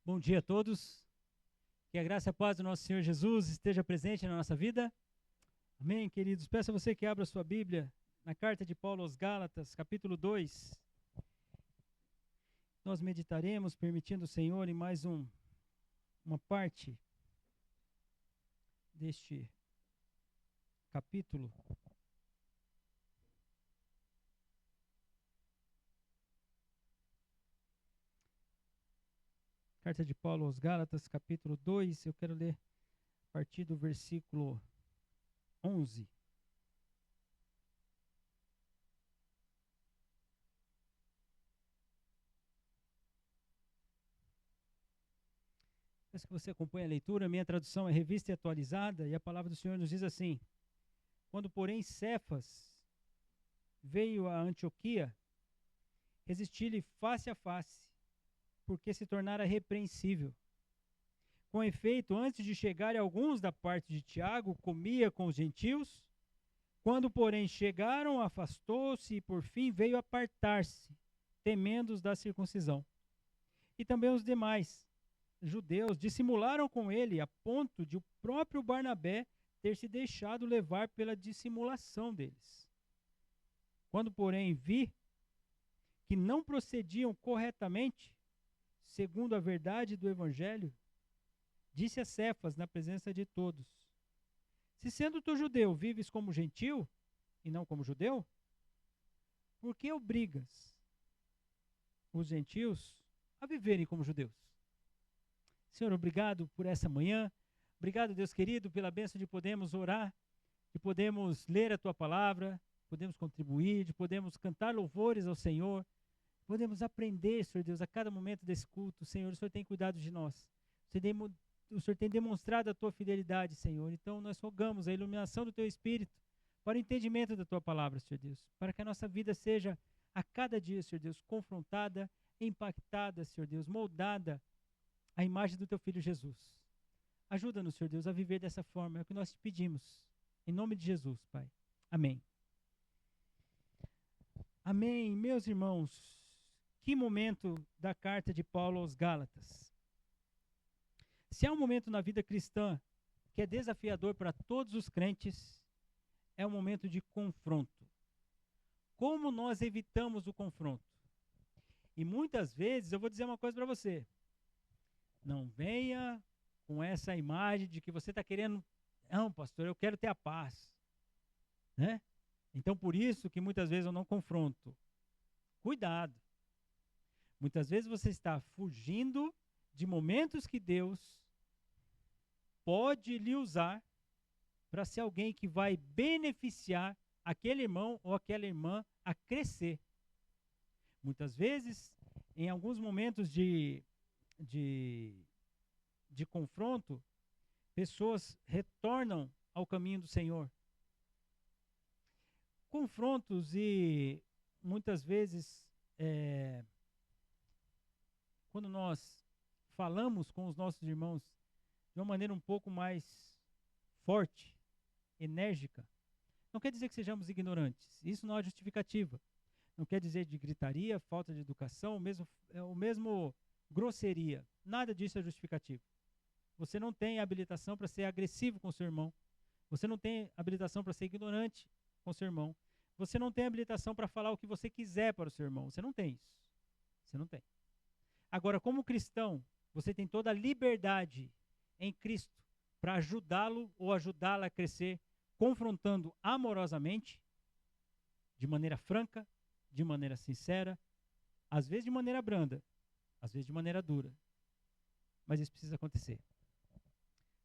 Bom dia a todos. Que a graça e a paz do nosso Senhor Jesus esteja presente na nossa vida. Amém, queridos. Peço a você que abra a sua Bíblia na carta de Paulo aos Gálatas, capítulo 2. Nós meditaremos, permitindo o Senhor, em mais uma parte deste capítulo. Carta de Paulo aos Gálatas, capítulo 2. Eu quero ler a partir do versículo 11. Peço que você acompanhe a leitura. Minha tradução é revista e atualizada, e a palavra do Senhor nos diz assim: Quando, porém, Cefas veio a Antioquia, resisti-lhe face a face, porque se tornara repreensível. Com efeito, antes de chegarem alguns da parte de Tiago, comia com os gentios. Quando, porém, chegaram, afastou-se e, por fim, veio apartar-se, temendo os da circuncisão. E também os demais judeus dissimularam com ele, a ponto de o próprio Barnabé ter se deixado levar pela dissimulação deles. Quando, porém, vi que não procediam corretamente, segundo a verdade do Evangelho, disse a Cefas na presença de todos: Se sendo tu judeu, vives como gentil e não como judeu, por que obrigas os gentios a viverem como judeus? Senhor, obrigado por essa manhã. Obrigado, Deus querido, pela bênção de podermos orar, de podermos ler a tua palavra, podemos contribuir, de podermos cantar louvores ao Senhor, podemos aprender, Senhor Deus, a cada momento desse culto. Senhor, o Senhor tem cuidado de nós. O Senhor tem demonstrado a tua fidelidade, Senhor. Então nós rogamos a iluminação do teu Espírito para o entendimento da tua palavra, Senhor Deus, para que a nossa vida seja a cada dia, Senhor Deus, confrontada, impactada, Senhor Deus, moldada à imagem do teu Filho Jesus. Ajuda-nos, Senhor Deus, a viver dessa forma, é o que nós te pedimos. Em nome de Jesus, Pai. Amém. Amém. Meus irmãos, que momento da carta de Paulo aos Gálatas. Se há um momento na vida cristã que é desafiador para todos os crentes, é um momento de confronto. Como nós evitamos o confronto? E muitas vezes, eu vou dizer uma coisa para você: não venha com essa imagem de que você está querendo, não, pastor, eu quero ter a paz, né? Então, por isso que muitas vezes eu não confronto. Cuidado. Muitas vezes você está fugindo de momentos que Deus pode lhe usar para ser alguém que vai beneficiar aquele irmão ou aquela irmã a crescer. Muitas vezes, em alguns momentos de confronto, pessoas retornam ao caminho do Senhor. Confrontos e muitas vezes, quando nós falamos com os nossos irmãos de uma maneira um pouco mais forte, enérgica, não quer dizer que sejamos ignorantes. Isso não é justificativa. Não quer dizer de gritaria, falta de educação, o mesmo grosseria. Nada disso é justificativo. Você não tem habilitação para ser agressivo com seu irmão. Você não tem habilitação para ser ignorante com seu irmão. Você não tem habilitação para falar o que você quiser para o seu irmão. Você não tem isso. Você não tem. Agora, como cristão, você tem toda a liberdade em Cristo para ajudá-lo ou ajudá-la a crescer, confrontando amorosamente, de maneira franca, de maneira sincera, às vezes de maneira branda, às vezes de maneira dura. Mas isso precisa acontecer.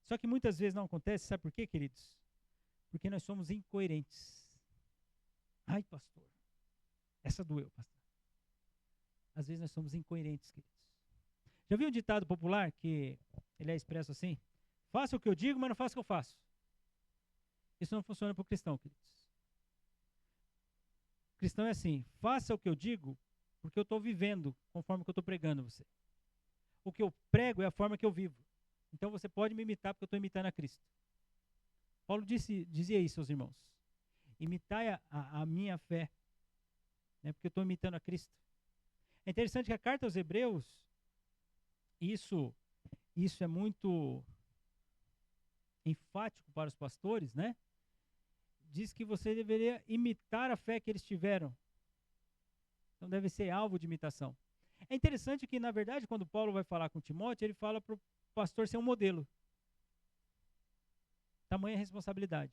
Só que muitas vezes não acontece, sabe por quê, queridos? Porque nós somos incoerentes. Ai, pastor, essa doeu, pastor. Às vezes nós somos incoerentes, queridos. Já viu um ditado popular que ele é expresso assim? Faça o que eu digo, mas não faça o que eu faço. Isso não funciona para o cristão, queridos. O cristão é assim: faça o que eu digo, porque eu estou vivendo conforme que eu estou pregando a você. O que eu prego é a forma que eu vivo. Então você pode me imitar, porque eu estou imitando a Cristo. Paulo dizia isso aos irmãos: imitai a minha fé, né, porque eu estou imitando a Cristo. É interessante que a carta aos Hebreus, Isso, isso é muito enfático para os pastores, né? Diz que você deveria imitar a fé que eles tiveram. Então deve ser alvo de imitação. É interessante que, na verdade, quando Paulo vai falar com Timóteo, ele fala para o pastor ser um modelo. Tamanha responsabilidade.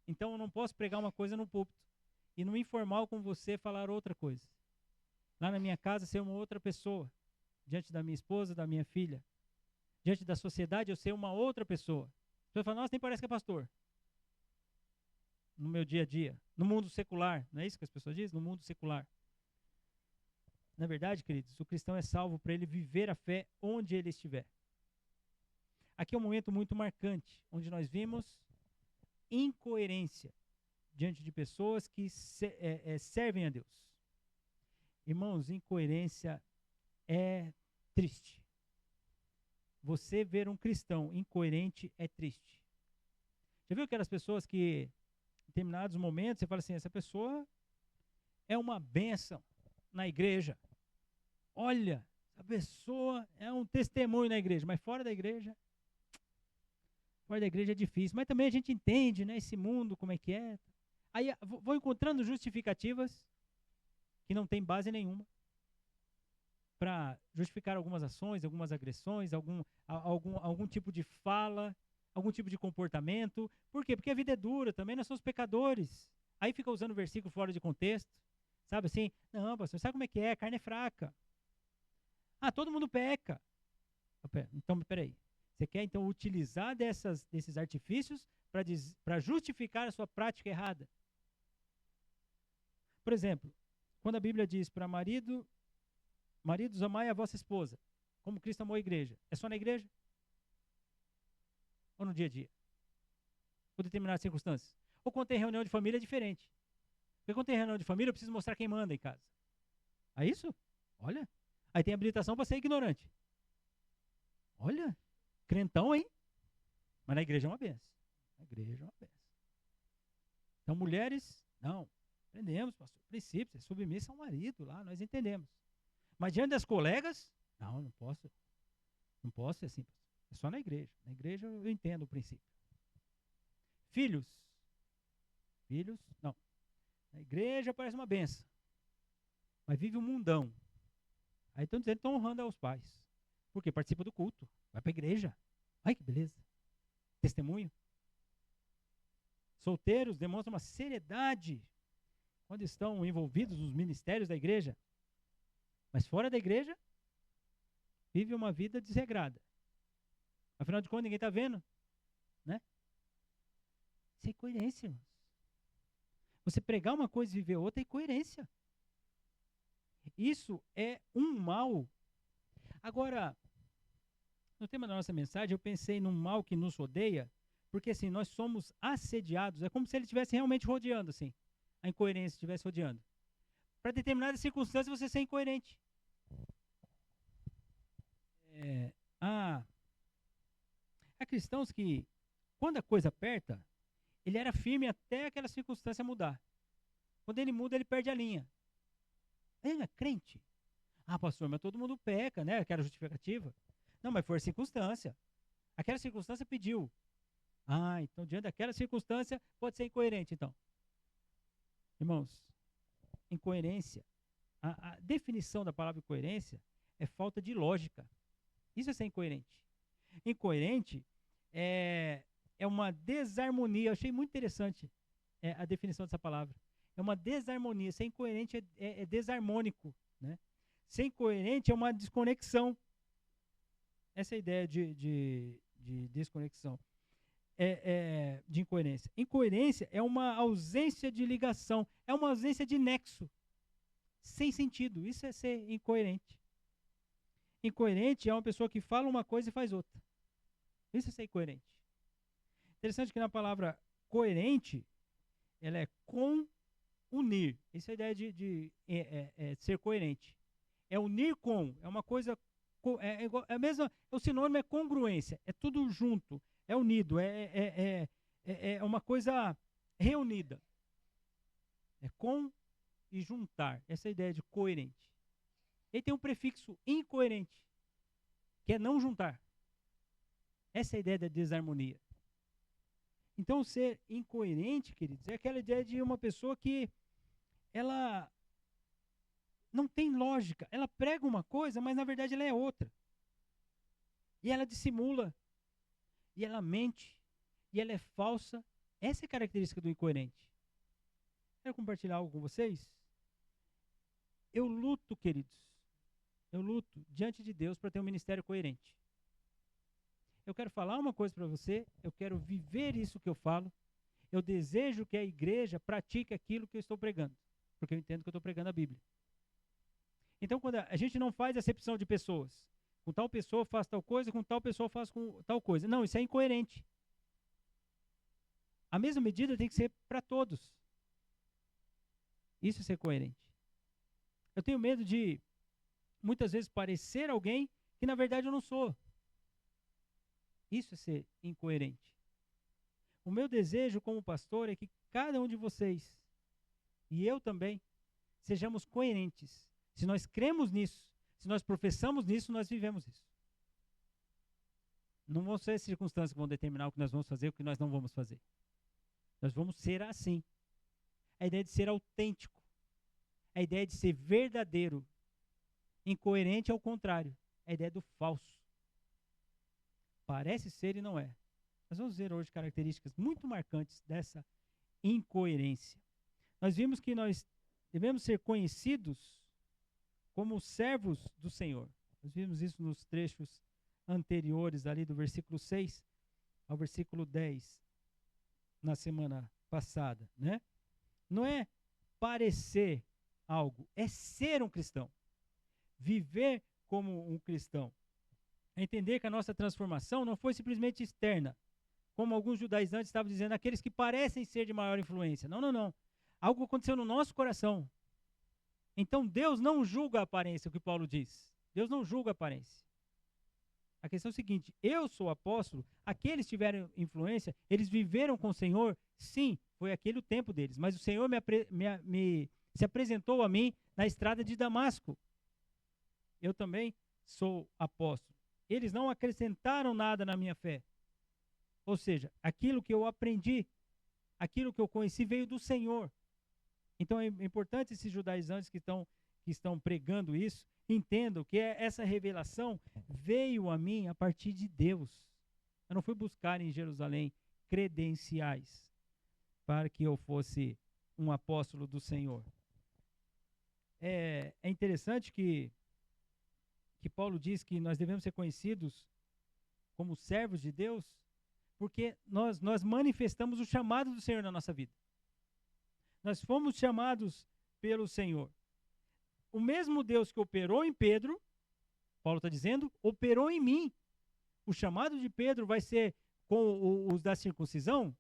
Então eu não posso pregar uma coisa no púlpito e no informal com você falar outra coisa. Lá na minha casa ser uma outra pessoa, diante da minha esposa, da minha filha. Diante da sociedade eu ser uma outra pessoa. As pessoas falam, nossa, nem parece que é pastor. No meu dia a dia, no mundo secular, não é isso que as pessoas dizem? No mundo secular. Na verdade, queridos, o cristão é salvo para ele viver a fé onde ele estiver. Aqui é um momento muito marcante, onde nós vimos incoerência diante de pessoas que servem a Deus. Irmãos, incoerência é triste. Você ver um cristão incoerente é triste. Já viu aquelas pessoas que, em determinados momentos, você fala assim, essa pessoa é uma bênção na igreja. Olha, essa pessoa é um testemunho na igreja, mas fora da igreja é difícil. Mas também a gente entende, né, esse mundo, como é que é. Aí vou encontrando justificativas que não tem base nenhuma para justificar algumas ações, algumas agressões, algum tipo de fala, algum tipo de comportamento. Por quê? Porque a vida é dura também, nós somos pecadores. Aí fica usando o versículo fora de contexto. Sabe assim? Não, pastor, sabe como é que é? A carne é fraca. Ah, todo mundo peca. Então, peraí. Você quer, então, utilizar desses artifícios para justificar a sua prática errada? Por exemplo, quando a Bíblia diz para maridos, amai a vossa esposa, como Cristo amou a igreja. É só na igreja? Ou no dia a dia? Ou determinadas circunstâncias? Ou quando tem reunião de família é diferente. Porque quando tem reunião de família eu preciso mostrar quem manda em casa. É isso? Olha. Aí tem habilitação para ser ignorante. Olha. Crentão, hein? Mas na igreja é uma benção. Na igreja é uma benção. Então, mulheres, não. Entendemos, pastor. Princípios, é submissa ao marido lá, nós entendemos. Mas diante das colegas, não posso. Não posso ser assim. É só na igreja. Na igreja eu entendo o princípio. Filhos, não. Na igreja parece uma benção. Mas vive um mundão. Aí estão dizendo que estão honrando aos pais. Porque participa do culto. Vai para a igreja. Ai, que beleza. Testemunho. Solteiros demonstram uma seriedade quando estão envolvidos nos ministérios da igreja. Mas fora da igreja, vive uma vida desregrada. Afinal de contas, ninguém está vendo. Né? Isso é incoerência, irmãos. Você pregar uma coisa e viver outra é incoerência. Isso é um mal. Agora, no tema da nossa mensagem, eu pensei num mal que nos rodeia, porque assim, nós somos assediados. É como se ele estivesse realmente rodeando, assim. A incoerência estivesse rodeando. Para determinadas circunstâncias, você ser incoerente. Há cristãos que, quando a coisa aperta, ele era firme até aquela circunstância mudar. Quando ele muda, ele perde a linha. Ele é crente. Ah, pastor, mas todo mundo peca, né? Aquela justificativa. Não, mas foi a circunstância. Aquela circunstância pediu. Ah, então diante daquela circunstância pode ser incoerente, então. Irmãos, incoerência, a definição da palavra incoerência é falta de lógica. Isso é ser incoerente. Incoerente é uma desarmonia. Eu achei muito interessante a definição dessa palavra. É uma desarmonia. Ser incoerente é desarmônico, né? Ser incoerente é uma desconexão. Essa é a ideia de desconexão. De incoerência. Incoerência é uma ausência de ligação, é uma ausência de nexo, sem sentido. Isso é ser incoerente. Incoerente é uma pessoa que fala uma coisa e faz outra. Isso é ser incoerente. Interessante que na palavra coerente, ela é unir. Essa é a ideia de ser coerente. É unir com, é uma coisa, é a mesma, o sinônimo é congruência, é tudo junto, é unido, é uma coisa reunida. É com e juntar, essa é a ideia de coerente. Ele tem um prefixo incoerente. que é não juntar. Essa é a ideia da desarmonia. Então, ser incoerente, queridos, é aquela ideia de uma pessoa que ela não tem lógica. Ela prega uma coisa, mas na verdade ela é outra. E ela dissimula, e ela mente, e ela é falsa. Essa é a característica do incoerente. Quero compartilhar algo com vocês. Eu luto, queridos, eu luto diante de Deus para ter um ministério coerente. Eu quero falar uma coisa para você, eu quero viver isso que eu falo. Eu desejo que a igreja pratique aquilo que eu estou pregando, porque eu entendo que eu estou pregando a Bíblia. Então, quando a gente não faz acepção de pessoas, com tal pessoa faz tal coisa, com tal pessoa faz com tal coisa. Não, isso é incoerente. A mesma medida tem que ser para todos. Isso é ser coerente. Eu tenho medo de, muitas vezes, parecer alguém que na verdade eu não sou. Isso é ser incoerente. O meu desejo como pastor é que cada um de vocês, e eu também, sejamos coerentes. Se nós cremos nisso, se nós professamos nisso, nós vivemos isso. Não vão ser as circunstâncias que vão determinar o que nós vamos fazer e o que nós não vamos fazer. Nós vamos ser assim. A ideia de ser autêntico. A ideia de ser verdadeiro. Incoerente é o contrário. A ideia do falso. Parece ser e não é. Nós vamos ver hoje características muito marcantes dessa incoerência. Nós vimos que nós devemos ser conhecidos como servos do Senhor. Nós vimos isso nos trechos anteriores, ali do versículo 6 ao versículo 10, na semana passada, né? Não é parecer algo, é ser um cristão. Viver como um cristão. É entender que a nossa transformação não foi simplesmente externa, como alguns judaizantes estavam dizendo, aqueles que parecem ser de maior influência. Não, não, não. Algo aconteceu no nosso coração. Então Deus não julga a aparência, o que Paulo diz. Deus não julga a aparência. A questão é o seguinte, eu sou apóstolo, aqueles que tiveram influência, eles viveram com o Senhor, sim, foi aquele o tempo deles, mas o Senhor se apresentou a mim na estrada de Damasco. Eu também sou apóstolo. Eles não acrescentaram nada na minha fé. Ou seja, aquilo que eu aprendi, aquilo que eu conheci veio do Senhor. Então é importante esses judaizantes que estão pregando isso, entendam que essa revelação veio a mim a partir de Deus. Eu não fui buscar em Jerusalém credenciais para que eu fosse um apóstolo do Senhor. É interessante que Paulo diz que nós devemos ser conhecidos como servos de Deus, porque nós manifestamos o chamado do Senhor na nossa vida. Nós fomos chamados pelo Senhor. O mesmo Deus que operou em Pedro, Paulo está dizendo, operou em mim. O chamado de Pedro vai ser com os da circuncisão,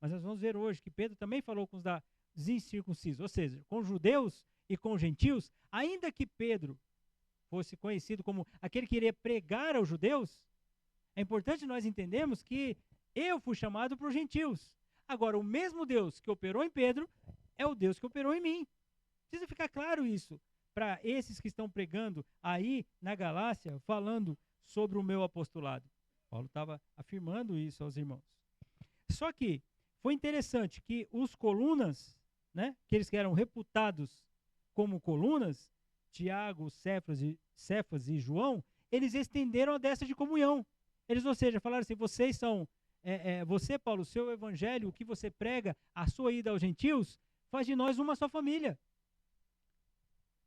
mas nós vamos ver hoje que Pedro também falou com os da incircuncisos, ou seja, com judeus e com gentios, ainda que Pedro fosse conhecido como aquele que iria pregar aos judeus, é importante nós entendermos que eu fui chamado para os gentios. Agora, o mesmo Deus que operou em Pedro é o Deus que operou em mim. Precisa ficar claro isso para esses que estão pregando aí na Galácia, falando sobre o meu apostolado. Paulo estava afirmando isso aos irmãos. Só que foi interessante que os colunas, né, aqueles que eram reputados como colunas, Tiago, Cefas e João, eles estenderam a destra de comunhão. Eles, ou seja, falaram assim, vocês são, você, Paulo, o seu evangelho, o que você prega, a sua ida aos gentios, faz de nós uma só família.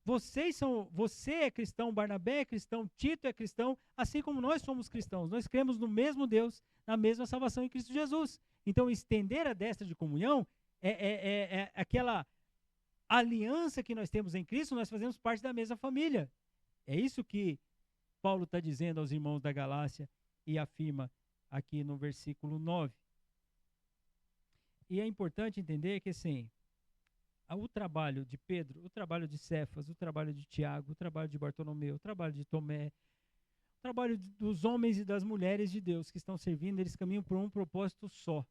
Você é cristão, Barnabé é cristão, Tito é cristão, assim como nós somos cristãos. Nós cremos no mesmo Deus, na mesma salvação em Cristo Jesus. Então, estender a destra de comunhão é aquela aliança que nós temos em Cristo, nós fazemos parte da mesma família. É isso que Paulo está dizendo aos irmãos da Galácia e afirma aqui no versículo 9. E é importante entender que, assim, o trabalho de Pedro, o trabalho de Cefas, o trabalho de Tiago, o trabalho de Bartolomeu, o trabalho de Tomé, o trabalho dos homens e das mulheres de Deus que estão servindo, eles caminham por um propósito só: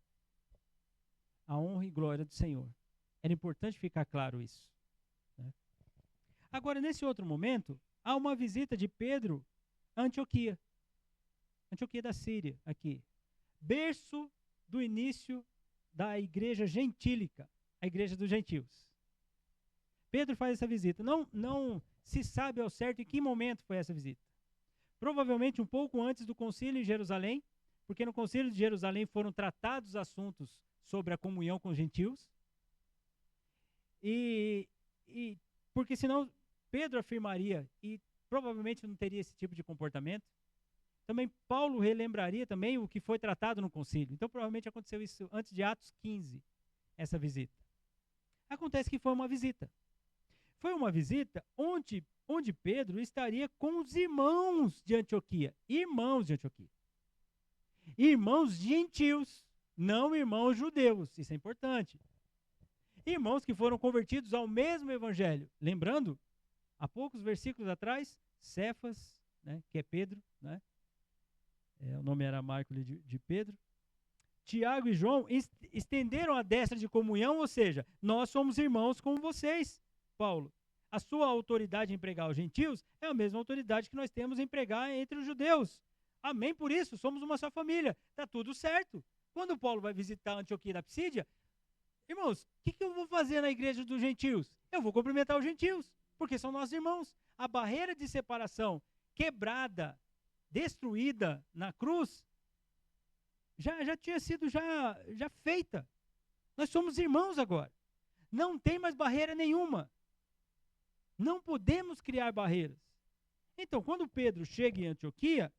a honra e glória do Senhor. Era importante ficar claro isso, né? Agora, nesse outro momento, há uma visita de Pedro a Antioquia. Antioquia da Síria, aqui. Berço do início da igreja gentílica, a igreja dos gentios. Pedro faz essa visita. Não se sabe ao certo em que momento foi essa visita. Provavelmente um pouco antes do concílio em Jerusalém, porque no concílio de Jerusalém foram tratados assuntos sobre a comunhão com os gentios. E porque senão Pedro afirmaria, e provavelmente não teria esse tipo de comportamento. Também Paulo relembraria também o que foi tratado no concílio. Então provavelmente aconteceu isso antes de Atos 15, essa visita. Acontece que foi uma visita. Foi uma visita onde Pedro estaria com os irmãos de Antioquia. Irmãos de Antioquia. Irmãos gentios, não irmãos judeus. Isso é importante. Irmãos que foram convertidos ao mesmo evangelho. Lembrando, há poucos versículos atrás, Cefas, né, que é Pedro, né, o nome era Marco de Pedro. Tiago e João estenderam a destra de comunhão, ou seja, nós somos irmãos como vocês, Paulo. A sua autoridade em pregar aos gentios é a mesma autoridade que nós temos em pregar entre os judeus. Amém por isso, somos uma só família. Está tudo certo. Quando Paulo vai visitar Antioquia da Psídia, irmãos, o que eu vou fazer na igreja dos gentios? Eu vou cumprimentar os gentios, porque são nossos irmãos. A barreira de separação quebrada, destruída na cruz, já tinha sido já feita. Nós somos irmãos agora. Não tem mais barreira nenhuma. Não podemos criar barreiras. Então, quando Pedro chega em Antioquia,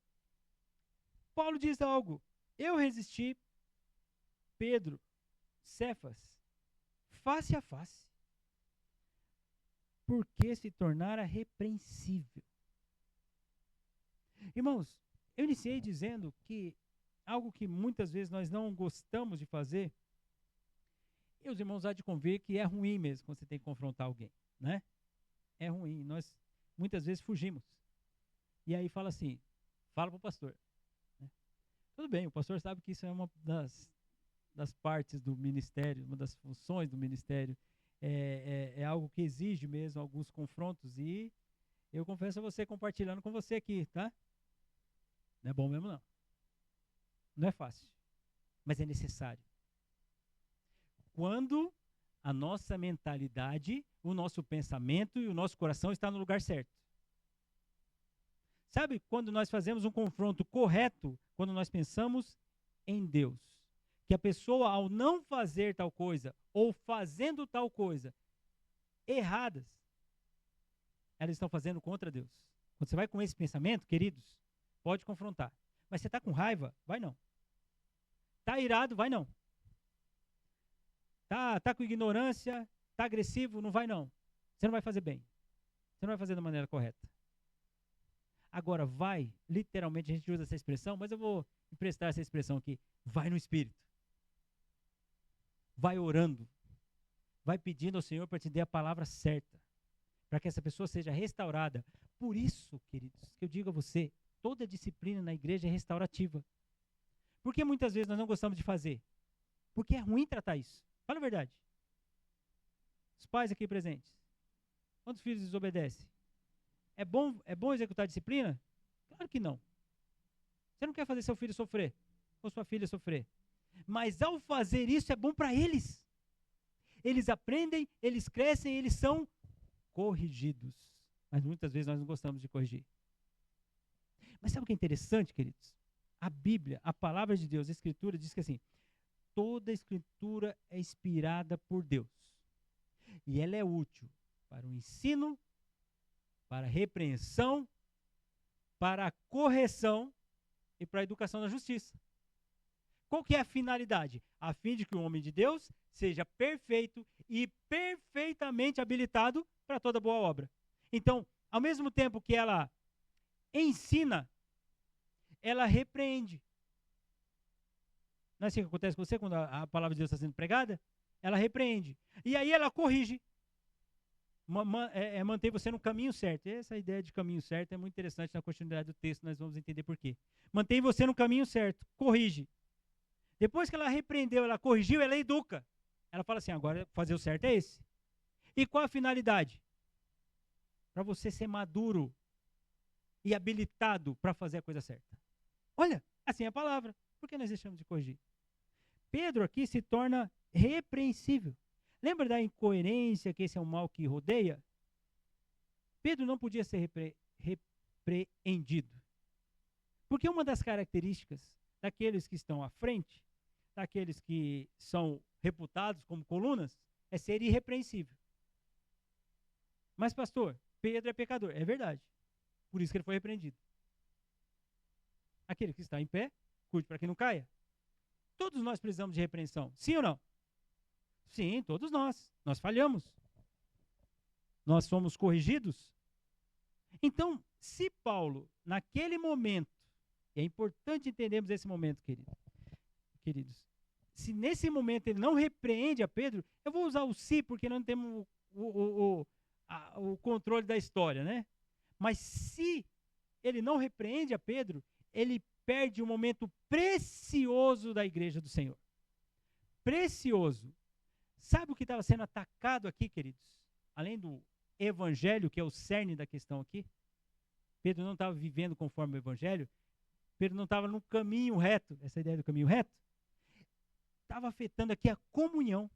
Paulo diz algo. Eu resisti, Pedro, Cefas, face a face, porque se tornara repreensível. Irmãos, eu iniciei dizendo que algo que muitas vezes nós não gostamos de fazer, e os irmãos há de convir que é ruim mesmo quando você tem que confrontar alguém, né? É ruim, nós muitas vezes fugimos. E aí fala assim, fala para o pastor. Né? Tudo bem, o pastor sabe que isso é uma das partes do ministério, uma das funções do ministério, é algo que exige mesmo alguns confrontos, e eu confesso a você, compartilhando com você aqui, tá? Não é bom mesmo não. Não é fácil, mas é necessário. Quando a nossa mentalidade, o nosso pensamento e o nosso coração está no lugar certo. Sabe, quando nós fazemos um confronto correto, quando nós pensamos em Deus, que a pessoa, ao não fazer tal coisa, ou fazendo tal coisa, erradas, elas estão fazendo contra Deus. Quando você vai com esse pensamento, queridos, pode confrontar. Mas você está com raiva? Vai não. Está irado? Vai não. Tá com ignorância? Está agressivo? Não vai não. Você não vai fazer bem. Você não vai fazer da maneira correta. Agora, vai, literalmente a gente usa essa expressão, mas eu vou emprestar essa expressão aqui. Vai no Espírito. Vai orando. Vai pedindo ao Senhor para te dar a palavra certa. Para que essa pessoa seja restaurada. Por isso, queridos, que eu digo a você, toda disciplina na igreja é restaurativa. Por que muitas vezes nós não gostamos de fazer? Porque é ruim tratar isso. Fala a verdade. Os pais aqui presentes. Quantos filhos desobedecem? É bom executar a disciplina? Claro que não. Você não quer fazer seu filho sofrer, ou sua filha sofrer. Mas ao fazer isso é bom para eles. Eles aprendem, eles crescem, eles são corrigidos. Mas muitas vezes nós não gostamos de corrigir. Mas sabe o que é interessante, queridos? A Bíblia, a palavra de Deus, a Escritura diz que assim, toda a Escritura é inspirada por Deus. E ela é útil para o ensino, para a repreensão, para a correção e para a educação na justiça. Qual que é a finalidade? A fim de que o homem de Deus seja perfeito e perfeitamente habilitado para toda boa obra. Então, ao mesmo tempo que ela ensina, ela repreende. Não é assim que acontece com você quando a palavra de Deus está sendo pregada? Ela repreende. E aí ela corrige. Mantém você no caminho certo. Essa ideia de caminho certo é muito interessante na continuidade do texto, nós vamos entender por quê. Mantém você no caminho certo, corrige. Depois que ela repreendeu, ela corrigiu, ela educa. Ela fala assim, agora fazer o certo é esse. E qual a finalidade? Para você ser maduro e habilitado para fazer a coisa certa. Olha, Assim é a palavra. Por que nós deixamos de corrigir? Pedro aqui se torna repreensível. Lembra da incoerência, que esse é um mal que rodeia? Pedro não podia ser repreendido. Porque uma das características daqueles que estão à frente, daqueles que são reputados como colunas, é ser irrepreensível. Mas, pastor, Pedro é pecador. É verdade. Por isso que ele foi repreendido. Aquele que está em pé, cuide para que não caia. Todos nós precisamos de repreensão. Sim ou não? Sim, todos nós. Nós falhamos. Nós somos corrigidos. Então, se Paulo, naquele momento, e é importante entendermos esse momento, queridos, se nesse momento ele não repreende a Pedro, eu vou usar o se porque não temos o controle da história, né? Mas se ele não repreende a Pedro, ele perde um momento precioso da igreja do Senhor. Precioso. Sabe o que estava sendo atacado aqui, queridos? Além do evangelho, que é o cerne da questão aqui, Pedro não estava vivendo conforme o evangelho, Pedro não estava no caminho reto, essa ideia do caminho reto, estava afetando aqui a comunhão.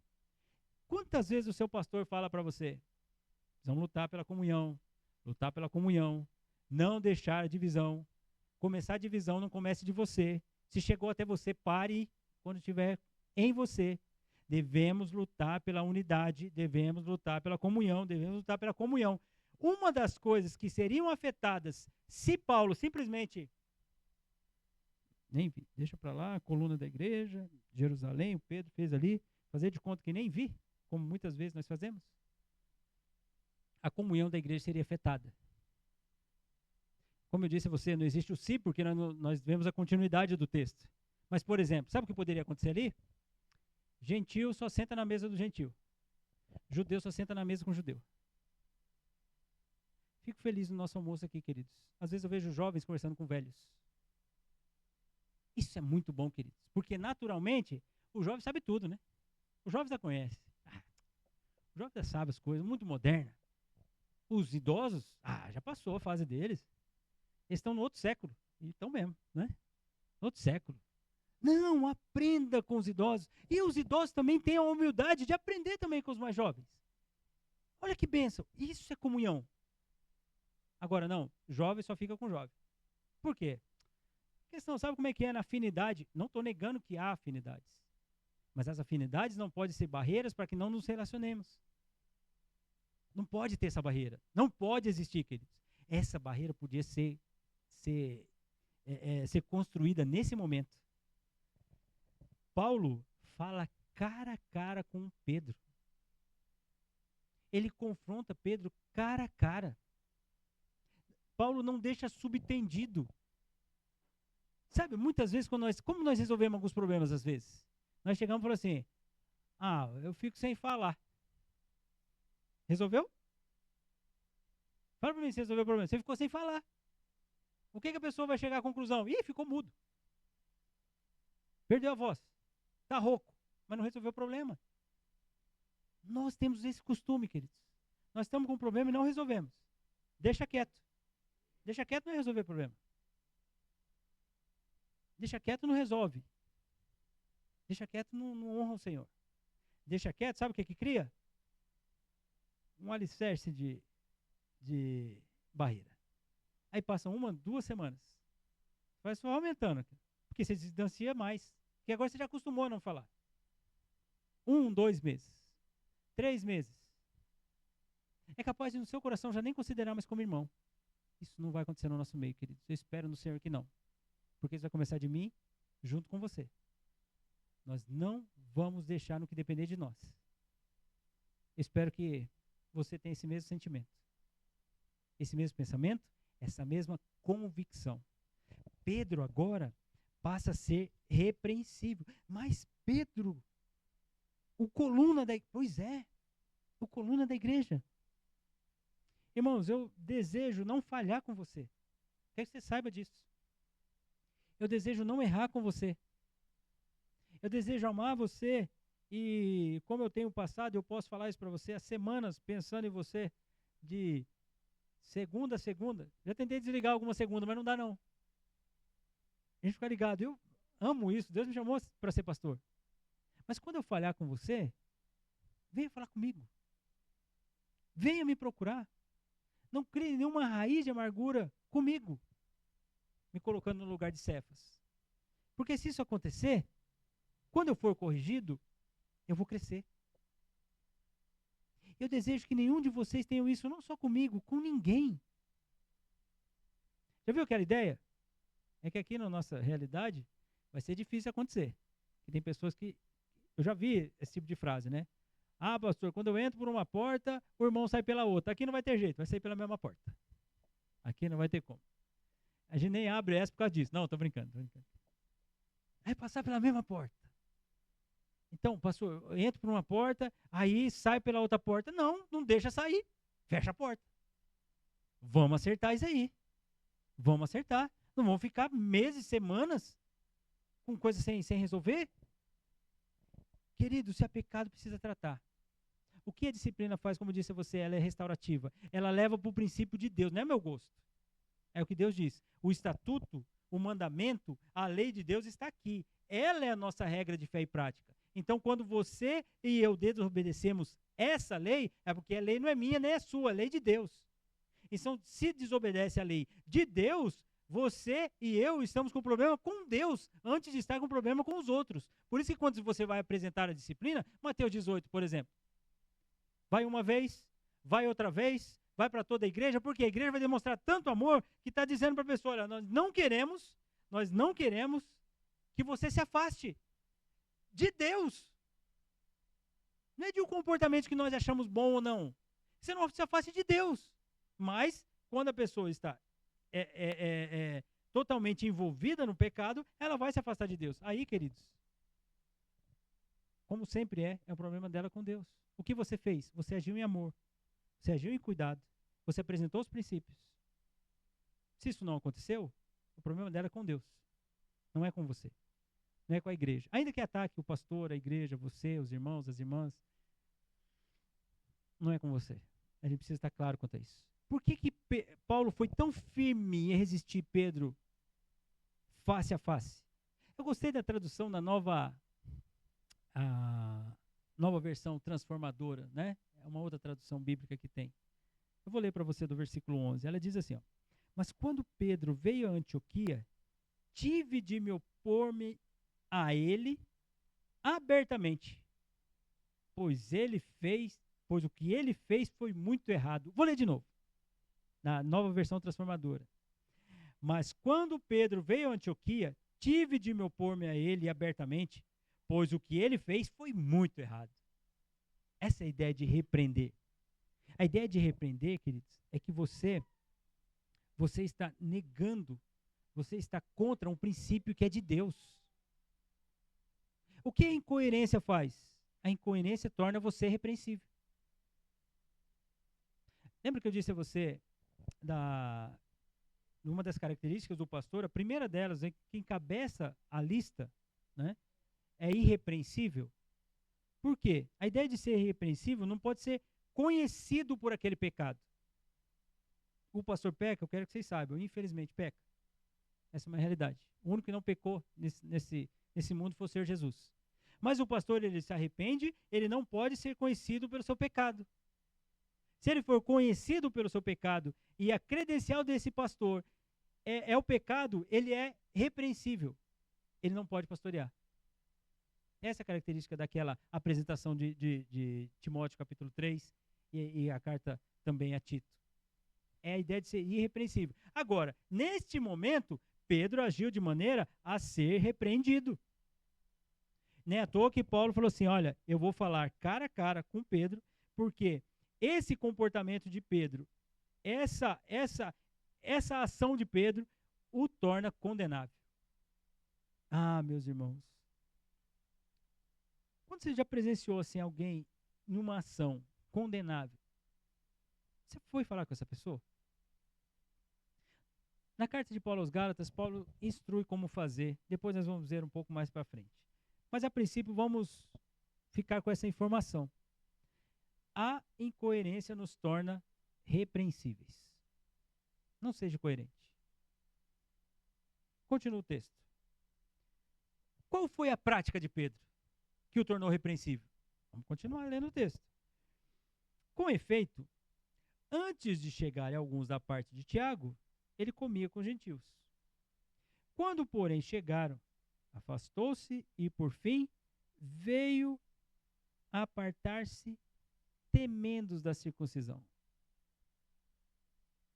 Quantas vezes o seu pastor fala para você, vamos lutar pela comunhão, não deixar a divisão, começar a divisão não comece de você, se chegou até você, pare quando estiver em você. Devemos lutar pela unidade, devemos lutar pela comunhão, devemos lutar pela comunhão. Uma das coisas que seriam afetadas se Paulo simplesmente, nem vi, deixa para lá, a coluna da igreja, Jerusalém, o Pedro fez ali, fazer de conta que nem vi, como muitas vezes nós fazemos, a comunhão da igreja seria afetada. Como eu disse a você, não existe o se, porque nós vemos a continuidade do texto. Mas, por exemplo, sabe o que poderia acontecer ali? Gentil só senta na mesa do gentil. Judeu só senta na mesa com judeu. Fico feliz no nosso almoço aqui, queridos. Às vezes eu vejo jovens conversando com velhos. Isso é muito bom, queridos. Porque, naturalmente, o jovem sabe tudo, né? O jovem já conhece. O jovem já sabe as coisas, muito moderna. Os idosos, já passou a fase deles. Eles estão no outro século. E estão mesmo, né? No outro século. Não, aprenda com os idosos. E os idosos também têm a humildade de aprender também com os mais jovens. Olha que bênção. Isso é comunhão. Agora, não, jovem só fica com jovem. Por quê? A questão, sabe como é que é na afinidade? Não estou negando que há afinidades. Mas as afinidades não podem ser barreiras para que não nos relacionemos. Não pode ter essa barreira. Não pode existir, queridos. Essa barreira podia ser construída nesse momento. Paulo fala cara a cara com Pedro. Ele confronta Pedro cara a cara. Paulo não deixa subtendido. Sabe, muitas vezes, como nós resolvemos alguns problemas às vezes? Nós chegamos e falamos assim, eu fico sem falar. Resolveu? Fala para mim se resolveu o problema. Você ficou sem falar. O que a pessoa vai chegar à conclusão? Ih, ficou mudo. Perdeu a voz. Está rouco, mas não resolveu o problema. Nós temos esse costume, queridos. Nós estamos com um problema e não resolvemos. Deixa quieto. Deixa quieto não é resolver o problema. Deixa quieto não resolve. Deixa quieto não honra o Senhor. Deixa quieto, sabe o que cria? Um alicerce de barreira. Aí passam 1, 2 semanas. Vai só aumentando. Porque você se distancia mais. Porque agora você já acostumou a não falar. 1, 2 meses. 3 meses. É capaz de no seu coração já nem considerar mais como irmão. Isso não vai acontecer no nosso meio, queridos. Eu espero no Senhor que não. Porque isso vai começar de mim junto com você. Nós não vamos deixar no que depender de nós. Espero que você tenha esse mesmo sentimento. Esse mesmo pensamento, essa mesma convicção. Pedro agora passa a ser repreensível. Mas Pedro, o coluna da igreja. Irmãos, eu desejo não falhar com você. Quero que você saiba disso. Eu desejo não errar com você. Eu desejo amar você e, como eu tenho passado, eu posso falar isso para você há semanas, pensando em você, de segunda a segunda. Já tentei desligar alguma segunda, mas não dá não. A gente fica ligado. Eu amo isso. Deus me chamou para ser pastor. Mas quando eu falhar com você, venha falar comigo. Venha me procurar. Não crie nenhuma raiz de amargura comigo, me colocando no lugar de Cefas. Porque se isso acontecer, quando eu for corrigido, eu vou crescer. Eu desejo que nenhum de vocês tenha isso, não só comigo, com ninguém. Já viu aquela ideia? É que aqui na nossa realidade vai ser difícil acontecer. E tem pessoas que... Eu já vi esse tipo de frase, né? Ah, pastor, quando eu entro por uma porta, o irmão sai pela outra. Aqui não vai ter jeito, vai sair pela mesma porta. Aqui não vai ter como. A gente nem abre essa por causa disso. Não, tô brincando. Vai passar pela mesma porta. Então, pastor, eu entro por uma porta, aí sai pela outra porta. Não, não deixa sair. Fecha a porta. Vamos acertar isso aí. Vamos acertar. Não vamos ficar meses, semanas com coisas sem resolver. Querido, se é pecado, precisa tratar. O que a disciplina faz, como eu disse a você, ela é restaurativa. Ela leva para o princípio de Deus, não é meu gosto. É o que Deus diz. O estatuto, o mandamento, a lei de Deus está aqui. Ela é a nossa regra de fé e prática. Então, quando você e eu desobedecemos essa lei, é porque a lei não é minha nem é sua, é a lei de Deus. Então, se desobedece a lei de Deus, você e eu estamos com problema com Deus, antes de estar com problema com os outros. Por isso que quando você vai apresentar a disciplina, Mateus 18, por exemplo, vai uma vez, vai outra vez, vai para toda a igreja, porque a igreja vai demonstrar tanto amor que está dizendo para a pessoa, olha, nós não queremos que você se afaste de Deus. Não é de um comportamento que nós achamos bom ou não. Você não se afaste de Deus. Mas, quando a pessoa está totalmente envolvida no pecado, ela vai se afastar de Deus. Aí, queridos, como sempre é o problema dela com Deus. O que você fez? Você agiu em amor. Você agiu em cuidado. Você apresentou os princípios. Se isso não aconteceu, o problema dela é com Deus. Não é com você. Não é com a igreja. Ainda que ataque o pastor, a igreja, você, os irmãos, as irmãs, não é com você. A gente precisa estar claro quanto a isso. Por que Paulo foi tão firme em resistir Pedro face a face? Eu gostei da tradução da nova versão transformadora, né? É uma outra tradução bíblica que tem. Eu vou ler para você do versículo 11. Ela diz assim, ó: mas quando Pedro veio a Antioquia, tive de me opor-me a ele abertamente, pois o que ele fez foi muito errado. Vou ler de novo, na nova versão transformadora. Mas quando Pedro veio a Antioquia, tive de me opor-me a ele abertamente, pois o que ele fez foi muito errado. Essa é a ideia de repreender. A ideia de repreender, queridos, é que você está negando, você está contra um princípio que é de Deus. O que a incoerência faz? A incoerência torna você repreensível. Lembra que eu disse a você uma das características do pastor? A primeira delas, que encabeça a lista, né, é irrepreensível. Por quê? A ideia de ser irrepreensível não pode ser conhecido por aquele pecado. O pastor peca, eu quero que vocês saibam, infelizmente peca. Essa é uma realidade. O único que não pecou nesse mundo foi o Senhor Jesus. Mas o pastor, ele se arrepende, ele não pode ser conhecido pelo seu pecado. Se ele for conhecido pelo seu pecado e a credencial desse pastor é o pecado, ele é repreensível. Ele não pode pastorear. Essa é a característica daquela apresentação de Timóteo capítulo 3 e a carta também a Tito. É a ideia de ser irrepreensível. Agora, neste momento, Pedro agiu de maneira a ser repreendido. Nem à toa que Paulo falou assim, olha, eu vou falar cara a cara com Pedro, porque esse comportamento de Pedro, essa ação de Pedro, o torna condenável. Ah, meus irmãos, quando você já presenciou assim alguém em uma ação condenável, você foi falar com essa pessoa? Na carta de Paulo aos Gálatas, Paulo instrui como fazer. Depois nós vamos ver um pouco mais para frente. Mas a princípio vamos ficar com essa informação. A incoerência nos torna repreensíveis. Não seja coerente. Continua o texto. Qual foi a prática de Pedro que o tornou repreensível? Vamos continuar lendo o texto. Com efeito, antes de chegarem alguns da parte de Tiago, ele comia com os gentios. Quando, porém, chegaram, afastou-se e, por fim, veio a apartar-se, temendo da circuncisão.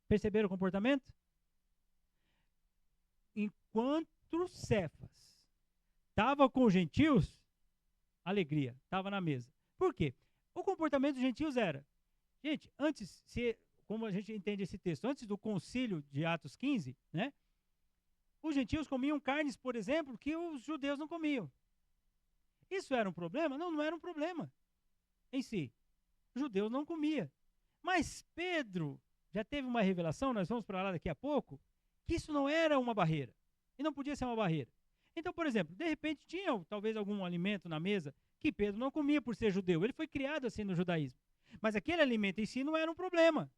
Perceberam o comportamento? Enquanto Cefas estava com os gentios, alegria, estava na mesa. Por quê? O comportamento dos gentios era, gente, antes, como a gente entende esse texto, antes do concílio de Atos 15, né? Os gentios comiam carnes, por exemplo, que os judeus não comiam. Isso era um problema? Não, não era um problema em si. Os judeus não comiam. Mas Pedro já teve uma revelação, nós vamos para lá daqui a pouco, que isso não era uma barreira. E não podia ser uma barreira. Então, por exemplo, de repente tinha talvez algum alimento na mesa que Pedro não comia por ser judeu. Ele foi criado assim no judaísmo. Mas aquele alimento em si não era um problema.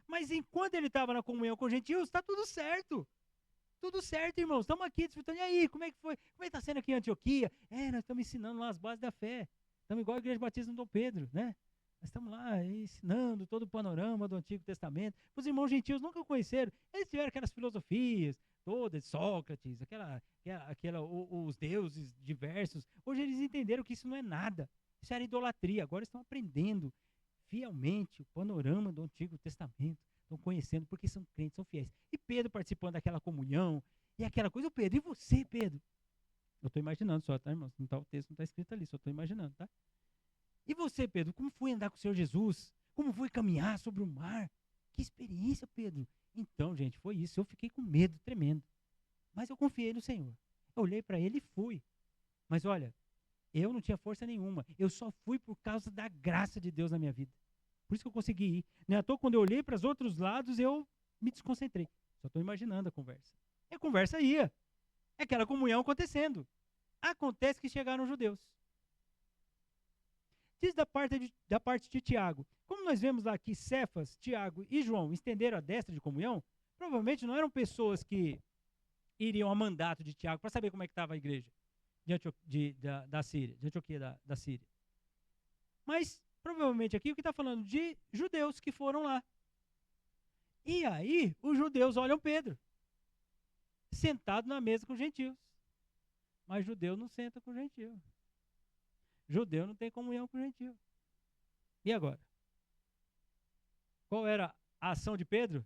Mas enquanto ele estava na comunhão com os gentios, está tudo certo. Tudo certo, irmãos. Estamos aqui desfrutando. E aí, como é que foi? Como é que está sendo aqui em Antioquia? Nós estamos ensinando lá as bases da fé. Estamos igual a Igreja Batista de Dom Pedro, né? Nós estamos lá ensinando todo o panorama do Antigo Testamento. Os irmãos gentios nunca conheceram. Eles tiveram aquelas filosofias todas, Sócrates, os deuses diversos. Hoje eles entenderam que isso não é nada. Isso era idolatria. Agora estão aprendendo fielmente o panorama do Antigo Testamento. Estão conhecendo porque são crentes, são fiéis. E Pedro participando daquela comunhão e aquela coisa. O Pedro, e você, Pedro? Eu estou imaginando só, tá, irmão? Não tá, o texto não está escrito ali, só estou imaginando, tá? E você, Pedro, como foi andar com o Senhor Jesus? Como foi caminhar sobre o mar? Que experiência, Pedro. Então, gente, foi isso. Eu fiquei com medo tremendo. Mas eu confiei no Senhor. Eu olhei para ele e fui. Mas olha, eu não tinha força nenhuma. Eu só fui por causa da graça de Deus na minha vida. Por isso que eu consegui ir. Não é à toa, quando eu olhei para os outros lados, eu me desconcentrei. Só estou imaginando a conversa. E a conversa ia. É aquela comunhão acontecendo. Acontece que chegaram os judeus. Diz da parte de Tiago. Como nós vemos lá que Cefas, Tiago e João estenderam a destra de comunhão, provavelmente não eram pessoas que iriam a mandato de Tiago para saber como é que estava a igreja da Síria, de Antioquia da Síria. Mas, provavelmente aqui, o que está falando de judeus que foram lá. E aí, os judeus olham Pedro, sentado na mesa com os gentios. Mas judeu não senta com gentio. Judeu não tem comunhão com gentio. E agora? Qual era a ação de Pedro?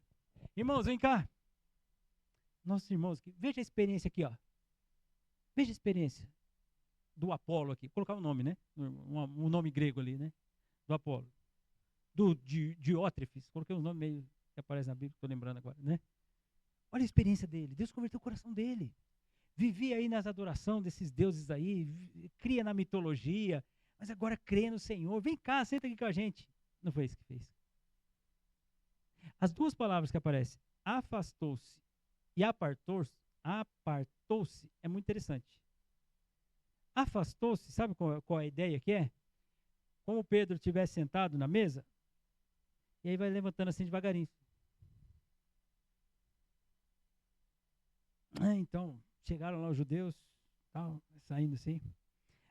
Irmãos, vem cá. Nossos irmãos, veja a experiência aqui, ó. Veja a experiência do Apolo aqui. Vou colocar um nome, né? Um nome grego ali, né? Do Apolo. Do Diótrefes. Coloquei um nome meio que aparece na Bíblia, estou lembrando agora, né? Olha a experiência dele. Deus converteu o coração dele. Vivia aí nas adorações desses deuses aí, cria na mitologia, mas agora crê no Senhor. Vem cá, senta aqui com a gente. Não foi isso que fez. As duas palavras que aparecem, afastou-se e apartou-se, é muito interessante. Afastou-se, sabe qual é a ideia que é? Como Pedro estivesse sentado na mesa, e aí vai levantando assim devagarinho. Então, chegaram lá os judeus, tal, saindo assim.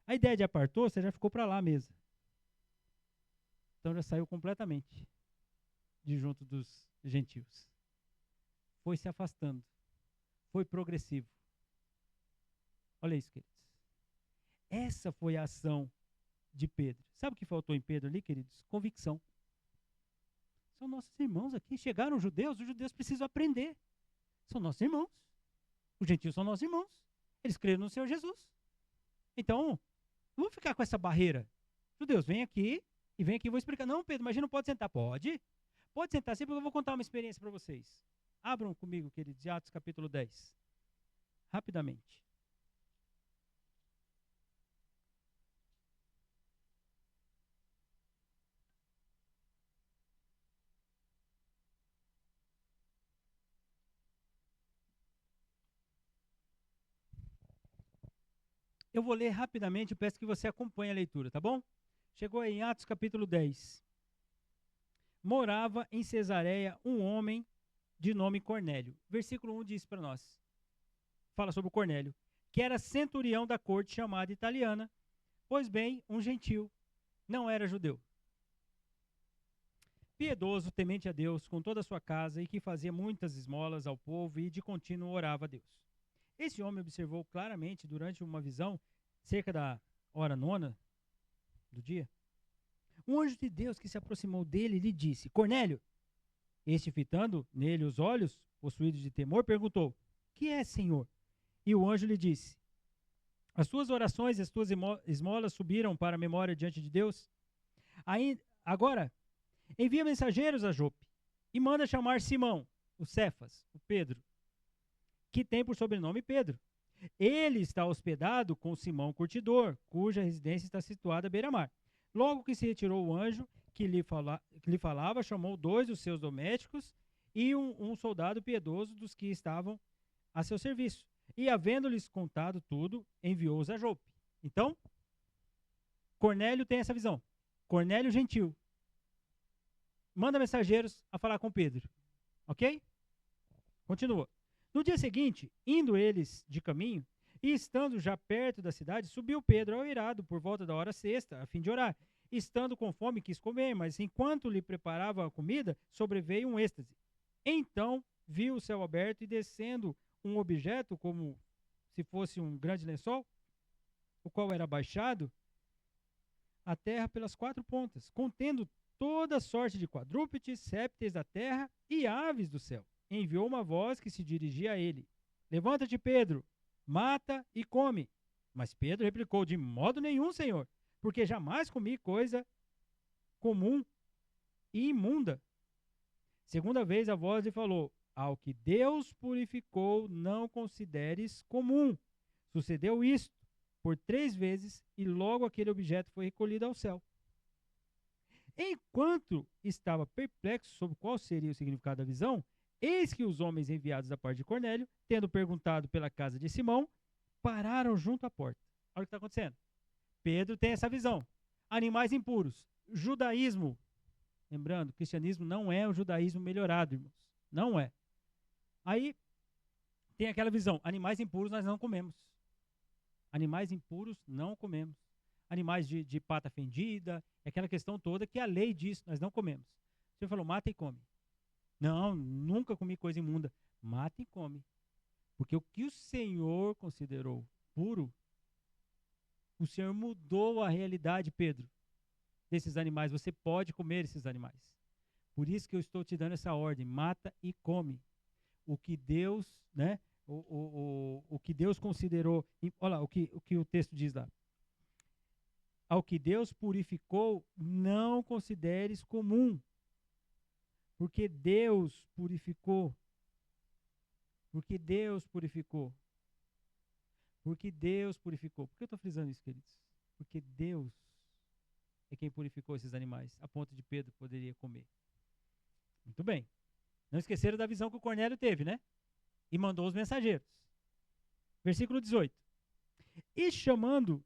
A ideia de apartou-se já ficou para lá mesmo. Então já saiu completamente de junto dos gentios. Foi se afastando. Foi progressivo. Olha isso, queridos. Essa foi a ação de Pedro. Sabe o que faltou em Pedro ali, queridos? Convicção. São nossos irmãos aqui. Chegaram os judeus precisam aprender. São nossos irmãos. Os gentios são nossos irmãos. Eles creram no Senhor Jesus. Então, vamos ficar com essa barreira. Judeus, vem aqui e vou explicar. Não, Pedro, mas não pode sentar. Pode. Pode sentar sim, porque eu vou contar uma experiência para vocês. Abram comigo, queridos, Atos capítulo 10. Rapidamente. Eu vou ler rapidamente, eu peço que você acompanhe a leitura, tá bom? Chegou aí em Atos capítulo 10. Morava em Cesareia um homem de nome Cornélio. Versículo 1 diz para nós. Fala sobre o Cornélio. que era centurião da corte chamada italiana, pois bem, um gentil, não era judeu. Piedoso, temente a Deus com toda a sua casa e que fazia muitas esmolas ao povo e de contínuo orava a Deus. Esse homem observou claramente durante uma visão, cerca da hora 9 do dia, um anjo de Deus que se aproximou dele e lhe disse: Cornélio. Este, fitando nele os olhos, possuído de temor, perguntou: Que é, Senhor? E o anjo lhe disse: As tuas orações e as tuas esmolas subiram para a memória diante de Deus. Agora, envia mensageiros a Jope e manda chamar Simão, o Cefas, o Pedro, que tem por sobrenome Pedro. Ele está hospedado com Simão Curtidor, cuja residência está situada à beira-mar. Logo que se retirou o anjo que lhe falava, chamou 2 dos seus domésticos e um soldado piedoso dos que estavam a seu serviço. E, havendo-lhes contado tudo, enviou-os a Jope. Então, Cornélio tem essa visão. Cornélio gentil manda mensageiros a falar com Pedro. Ok? Continua. No dia seguinte, indo eles de caminho, e estando já perto da cidade, subiu Pedro ao eirado por volta da hora sexta, a fim de orar. Estando com fome, quis comer, mas enquanto lhe preparava a comida, sobreveio um êxtase. Então viu o céu aberto e descendo um objeto, como se fosse um grande lençol, o qual era baixado a terra pelas 4 pontas, contendo toda sorte de quadrúpedes, répteis da terra e aves do céu. Enviou uma voz que se dirigia a ele: Levanta-te, Pedro, mata e come. Mas Pedro replicou: De modo nenhum, Senhor, porque jamais comi coisa comum e imunda. Segunda vez a voz lhe falou: Ao que Deus purificou, não consideres comum. Sucedeu isto por 3 vezes e logo aquele objeto foi recolhido ao céu. Enquanto estava perplexo sobre qual seria o significado da visão, eis que os homens enviados da parte de Cornélio, tendo perguntado pela casa de Simão, pararam junto à porta. Olha o que está acontecendo. Pedro tem essa visão. Animais impuros. Judaísmo. Lembrando, o cristianismo não é um judaísmo melhorado, irmãos. Não é. Aí tem aquela visão. Animais impuros nós não comemos. Animais impuros não comemos. Animais de pata fendida. É aquela questão toda que a lei diz, nós não comemos. Você falou, mata e come. Não, nunca comi coisa imunda. Mata e come. Porque o que o Senhor considerou puro, o Senhor mudou a realidade, Pedro, desses animais. Você pode comer esses animais. Por isso que eu estou te dando essa ordem. Mata e come. O que Deus, né? O que Deus considerou. Olha lá, o que o texto diz lá. Ao que Deus purificou, não consideres comum. Porque Deus purificou. Porque Deus purificou. Porque Deus purificou. Por que eu estou frisando isso, queridos? Porque Deus é quem purificou esses animais, a ponto de Pedro poderia comer. Muito bem. Não esqueceram da visão que o Cornélio teve, né? E mandou os mensageiros. Versículo 18. E chamando,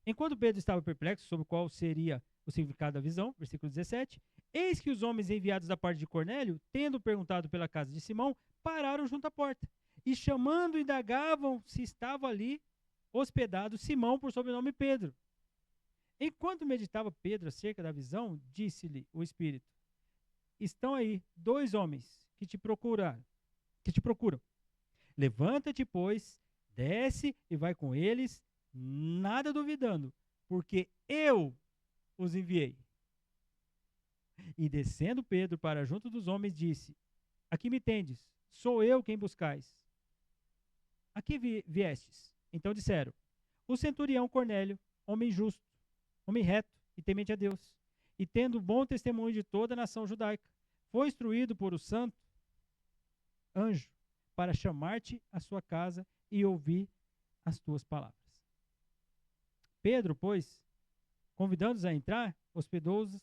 enquanto Pedro estava perplexo sobre qual seria o significado da visão, versículo 17, eis que os homens enviados da parte de Cornélio, tendo perguntado pela casa de Simão, pararam junto à porta. E chamando, indagavam se estava ali hospedado Simão, por sobrenome Pedro. Enquanto meditava Pedro acerca da visão, disse-lhe o Espírito: Estão aí 2 homens que te procuram. Levanta-te, pois, desce e vai com eles, nada duvidando, porque eu os enviei. E descendo Pedro para junto dos homens, disse: Aqui me tendes, sou eu quem buscais. Aqui viestes. Então disseram: O centurião Cornélio, homem justo, homem reto e temente a Deus, e tendo bom testemunho de toda a nação judaica, foi instruído por o santo anjo para chamar-te à sua casa e ouvir as tuas palavras. Pedro, pois, convidando-os a entrar, hospedou-os.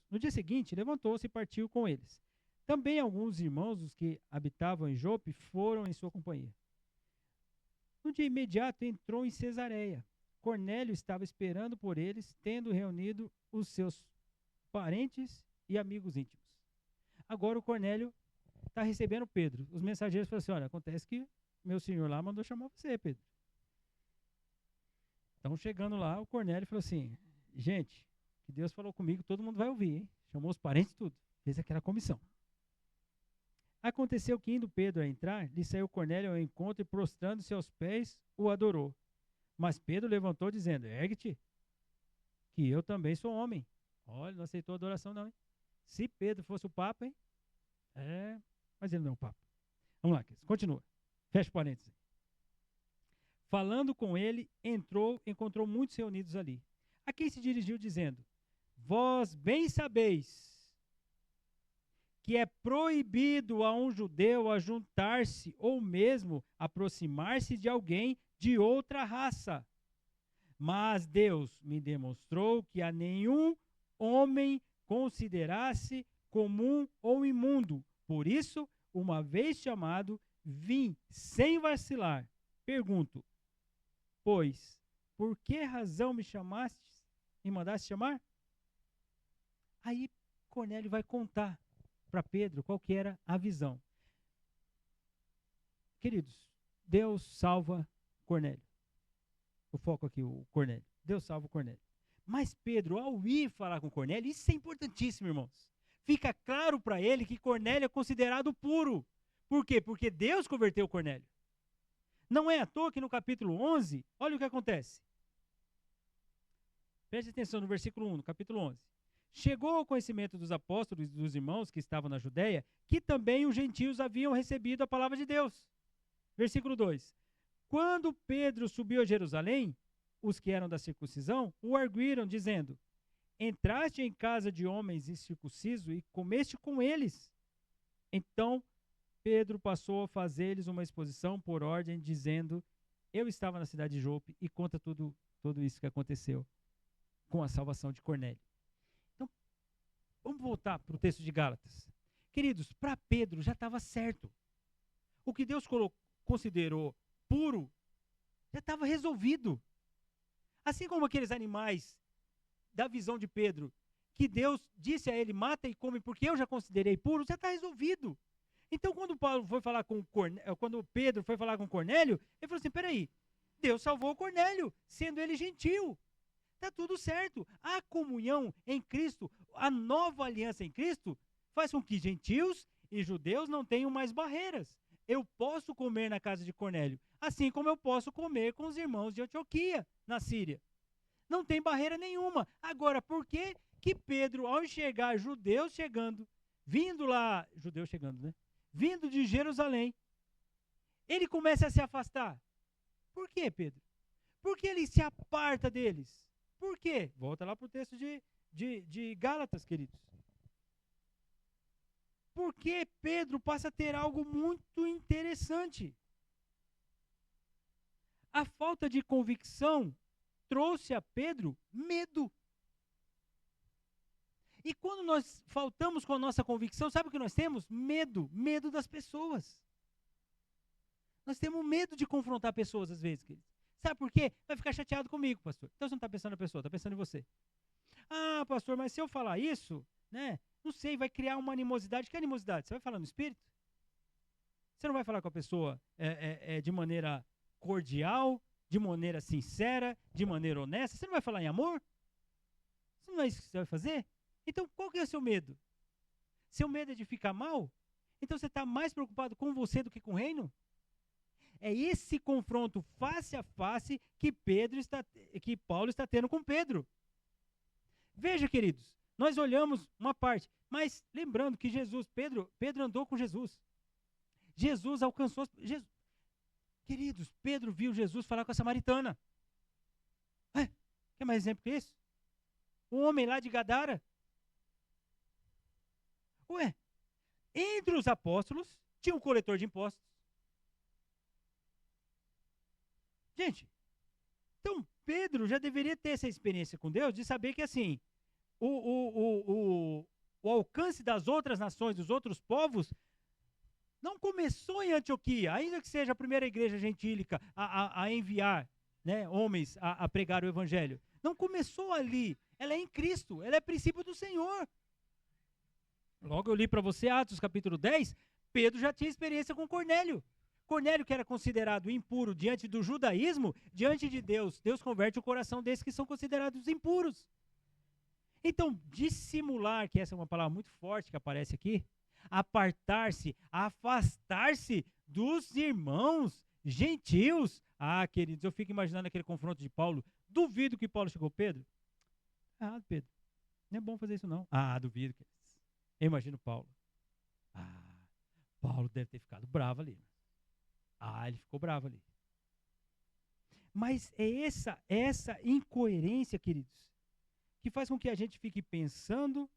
No dia seguinte, levantou-se e partiu com eles. Também alguns irmãos, os que habitavam em Jope, foram em sua companhia. No dia imediato entrou em Cesareia. Cornélio estava esperando por eles, tendo reunido os seus parentes e amigos íntimos. Agora o Cornélio está recebendo Pedro. Os mensageiros falaram assim: olha, acontece que meu senhor lá mandou chamar você, Pedro. Então, chegando lá, o Cornélio falou assim, gente, que Deus falou comigo, todo mundo vai ouvir, hein? Chamou os parentes e tudo. Fez aquela comissão. Aconteceu que, indo Pedro a entrar, lhe saiu Cornélio ao encontro e, prostrando-se aos pés, o adorou. Mas Pedro levantou, dizendo, ergue-te, que eu também sou homem. Olha, não aceitou a adoração não, hein? Se Pedro fosse o Papa, hein? Mas ele não é o Papa. Vamos lá, continua. Fecha parênteses. Falando com ele, encontrou muitos reunidos ali. A quem se dirigiu, dizendo, vós bem sabeis que é proibido a um judeu ajuntar-se ou mesmo aproximar-se de alguém de outra raça. Mas Deus me demonstrou que a nenhum homem considerasse comum ou imundo. Por isso, uma vez chamado, vim sem vacilar. Pergunto, pois, por que razão me chamaste e mandaste chamar? Aí Cornélio vai contar para Pedro qual que era a visão. Queridos, Deus salva Cornélio. O foco aqui, o Cornélio. Deus salva o Cornélio. Mas Pedro, ao ir falar com Cornélio, isso é importantíssimo, irmãos. Fica claro para ele que Cornélio é considerado puro. Por quê? Porque Deus converteu Cornélio. Não é à toa que no capítulo 11, olha o que acontece. Preste atenção no versículo 1, no capítulo 11. Chegou ao conhecimento dos apóstolos e dos irmãos que estavam na Judéia, que também os gentios haviam recebido a palavra de Deus. Versículo 2. Quando Pedro subiu a Jerusalém, os que eram da circuncisão o arguíram, dizendo, entraste em casa de homens incircuncisos e comeste com eles. Então Pedro passou a fazer-lhes uma exposição por ordem, dizendo, eu estava na cidade de Jope, e conta tudo isso que aconteceu com a salvação de Cornélio. Então, vamos voltar para o texto de Gálatas. Queridos, para Pedro já estava certo. O que Deus considerou puro já estava resolvido. Assim como aqueles animais da visão de Pedro, que Deus disse a ele, mata e come porque eu já considerei puro, já está resolvido. Então, quando Pedro foi falar com Cornélio, ele falou assim, peraí, Deus salvou Cornélio, sendo ele gentil. Está tudo certo. A comunhão em Cristo, a nova aliança em Cristo, faz com que gentios e judeus não tenham mais barreiras. Eu posso comer na casa de Cornélio, assim como eu posso comer com os irmãos de Antioquia, na Síria. Não tem barreira nenhuma. Agora, por que Pedro, ao enxergar judeus chegando, vindo de Jerusalém, ele começa a se afastar? Por quê, Pedro? Por que ele se aparta deles? Por quê? Volta lá para o texto de Gálatas, queridos. Porque Pedro passa a ter algo muito interessante. A falta de convicção trouxe a Pedro medo. E quando nós faltamos com a nossa convicção, sabe o que nós temos? Medo. Medo das pessoas. Nós temos medo de confrontar pessoas às vezes, queridos. Sabe por quê? Vai ficar chateado comigo, pastor. Então você não está pensando na pessoa, está pensando em você. Ah, pastor, mas se eu falar isso, né? Não sei, vai criar uma animosidade. Que animosidade? Você vai falar no espírito? Você não vai falar com a pessoa de maneira cordial, de maneira sincera, de maneira honesta? Você não vai falar em amor? Isso não é isso que você vai fazer? Então, qual que é o seu medo? Seu medo é de ficar mal? Então você está mais preocupado com você do que com o reino? É esse confronto face a face que Paulo está tendo com Pedro. Veja, queridos, nós olhamos uma parte, mas lembrando que Pedro andou com Jesus. Jesus alcançou. Queridos, Pedro viu Jesus falar com a samaritana. Quer mais exemplo que esse? Um homem lá de Gadara. Entre os apóstolos tinha um coletor de impostos. Gente, então Pedro já deveria ter essa experiência com Deus de saber que assim, o alcance das outras nações, dos outros povos, não começou em Antioquia, ainda que seja a primeira igreja gentílica a enviar, né, homens a pregar o evangelho. Não começou ali, ela é em Cristo, ela é princípio do Senhor. Logo eu li para você Atos capítulo 10, Pedro já tinha experiência com Cornélio. Cornélio, que era considerado impuro diante do judaísmo, diante de Deus, Deus converte o coração desses que são considerados impuros. Então, dissimular, que essa é uma palavra muito forte que aparece aqui, apartar-se, afastar-se dos irmãos gentios. Ah, queridos, eu fico imaginando aquele confronto de Paulo. Duvido que Paulo chegou, Pedro. Ah, Pedro, não é bom fazer isso não. Ah, duvido. Eu imagino Paulo. Ah, Paulo deve ter ficado bravo ali. Ah, ele ficou bravo ali. Mas é essa incoerência, queridos, que faz com que a gente fique pensando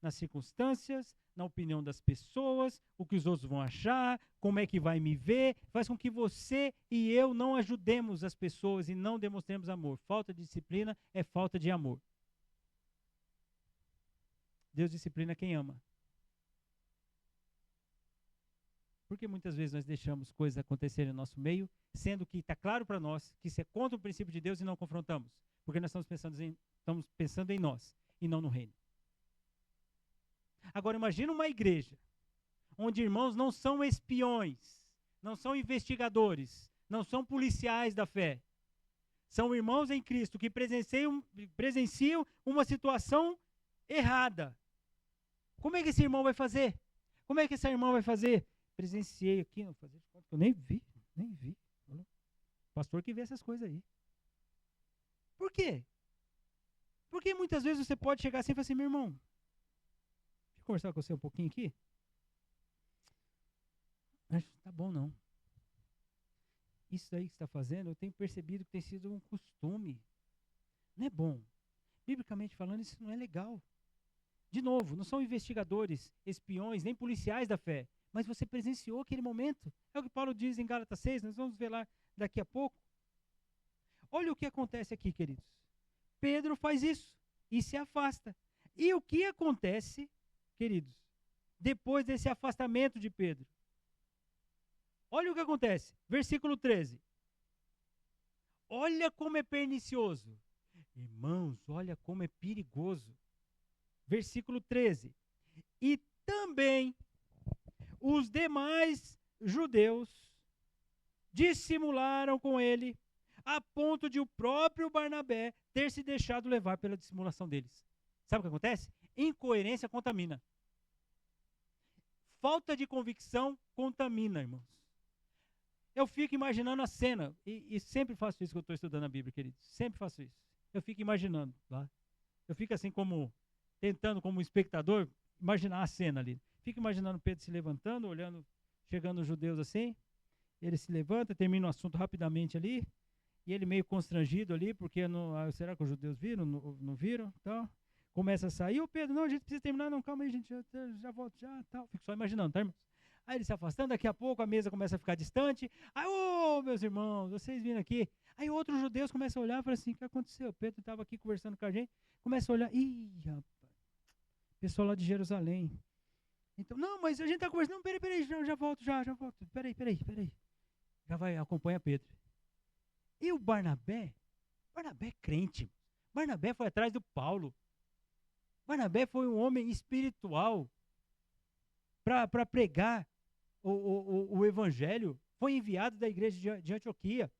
nas circunstâncias, na opinião das pessoas, o que os outros vão achar, como é que vai me ver, faz com que você e eu não ajudemos as pessoas e não demonstremos amor. Falta de disciplina é falta de amor. Deus disciplina quem ama. Porque muitas vezes nós deixamos coisas acontecerem no nosso meio, sendo que está claro para nós que isso é contra o princípio de Deus e não confrontamos. Porque nós estamos pensando em nós e não no reino. Agora imagina uma igreja onde irmãos não são espiões, não são investigadores, não são policiais da fé. São irmãos em Cristo que presenciam uma situação errada. Como é que esse irmão vai fazer? Como é que essa irmã vai fazer? Presenciei aqui, não fazer de conta que eu nem vi. Pastor que vê essas coisas aí. Por quê? Porque muitas vezes você pode chegar assim e falar assim, meu irmão, deixa eu conversar com você um pouquinho aqui. Mas tá bom não. Isso aí que você está fazendo, eu tenho percebido que tem sido um costume. Não é bom. Biblicamente falando, isso não é legal. De novo, não são investigadores, espiões, nem policiais da fé. Mas você presenciou aquele momento. É o que Paulo diz em Gálatas 6, nós vamos ver lá daqui a pouco. Olha o que acontece aqui, queridos. Pedro faz isso e se afasta. E o que acontece, queridos, depois desse afastamento de Pedro? Olha o que acontece. Versículo 13. Olha como é pernicioso. Irmãos, olha como é perigoso. Versículo 13. E também os demais judeus dissimularam com ele, a ponto de o próprio Barnabé ter se deixado levar pela dissimulação deles. Sabe o que acontece? Incoerência contamina. Falta de convicção contamina, irmãos. Eu fico imaginando a cena, e sempre faço isso que eu estou estudando a Bíblia, queridos. Sempre faço isso. Eu fico imaginando, tá? Eu fico assim tentando como espectador, imaginar a cena ali. Fico imaginando Pedro se levantando, olhando, chegando os judeus assim, ele se levanta, termina o assunto rapidamente ali, e ele meio constrangido ali, porque será que os judeus viram? Não viram? Então, começa a sair, ô Pedro, não, a gente precisa terminar, não, calma aí, gente, já volto, já, tal. Fico só imaginando, tá, irmãos? Aí ele se afastando, daqui a pouco a mesa começa a ficar distante, aí, ô, meus irmãos, vocês viram aqui? Aí outros judeus começam a olhar e falam assim, o que aconteceu? Pedro estava aqui conversando com a gente, começa a olhar, ih, rapaz, pessoal lá de Jerusalém. Então, não, mas a gente está conversando, não, peraí, já volto, já volto, peraí. Já vai, acompanha Pedro. E o Barnabé é crente. Barnabé foi atrás do Paulo. Barnabé foi um homem espiritual para pregar o evangelho. Foi enviado da igreja de Antioquia.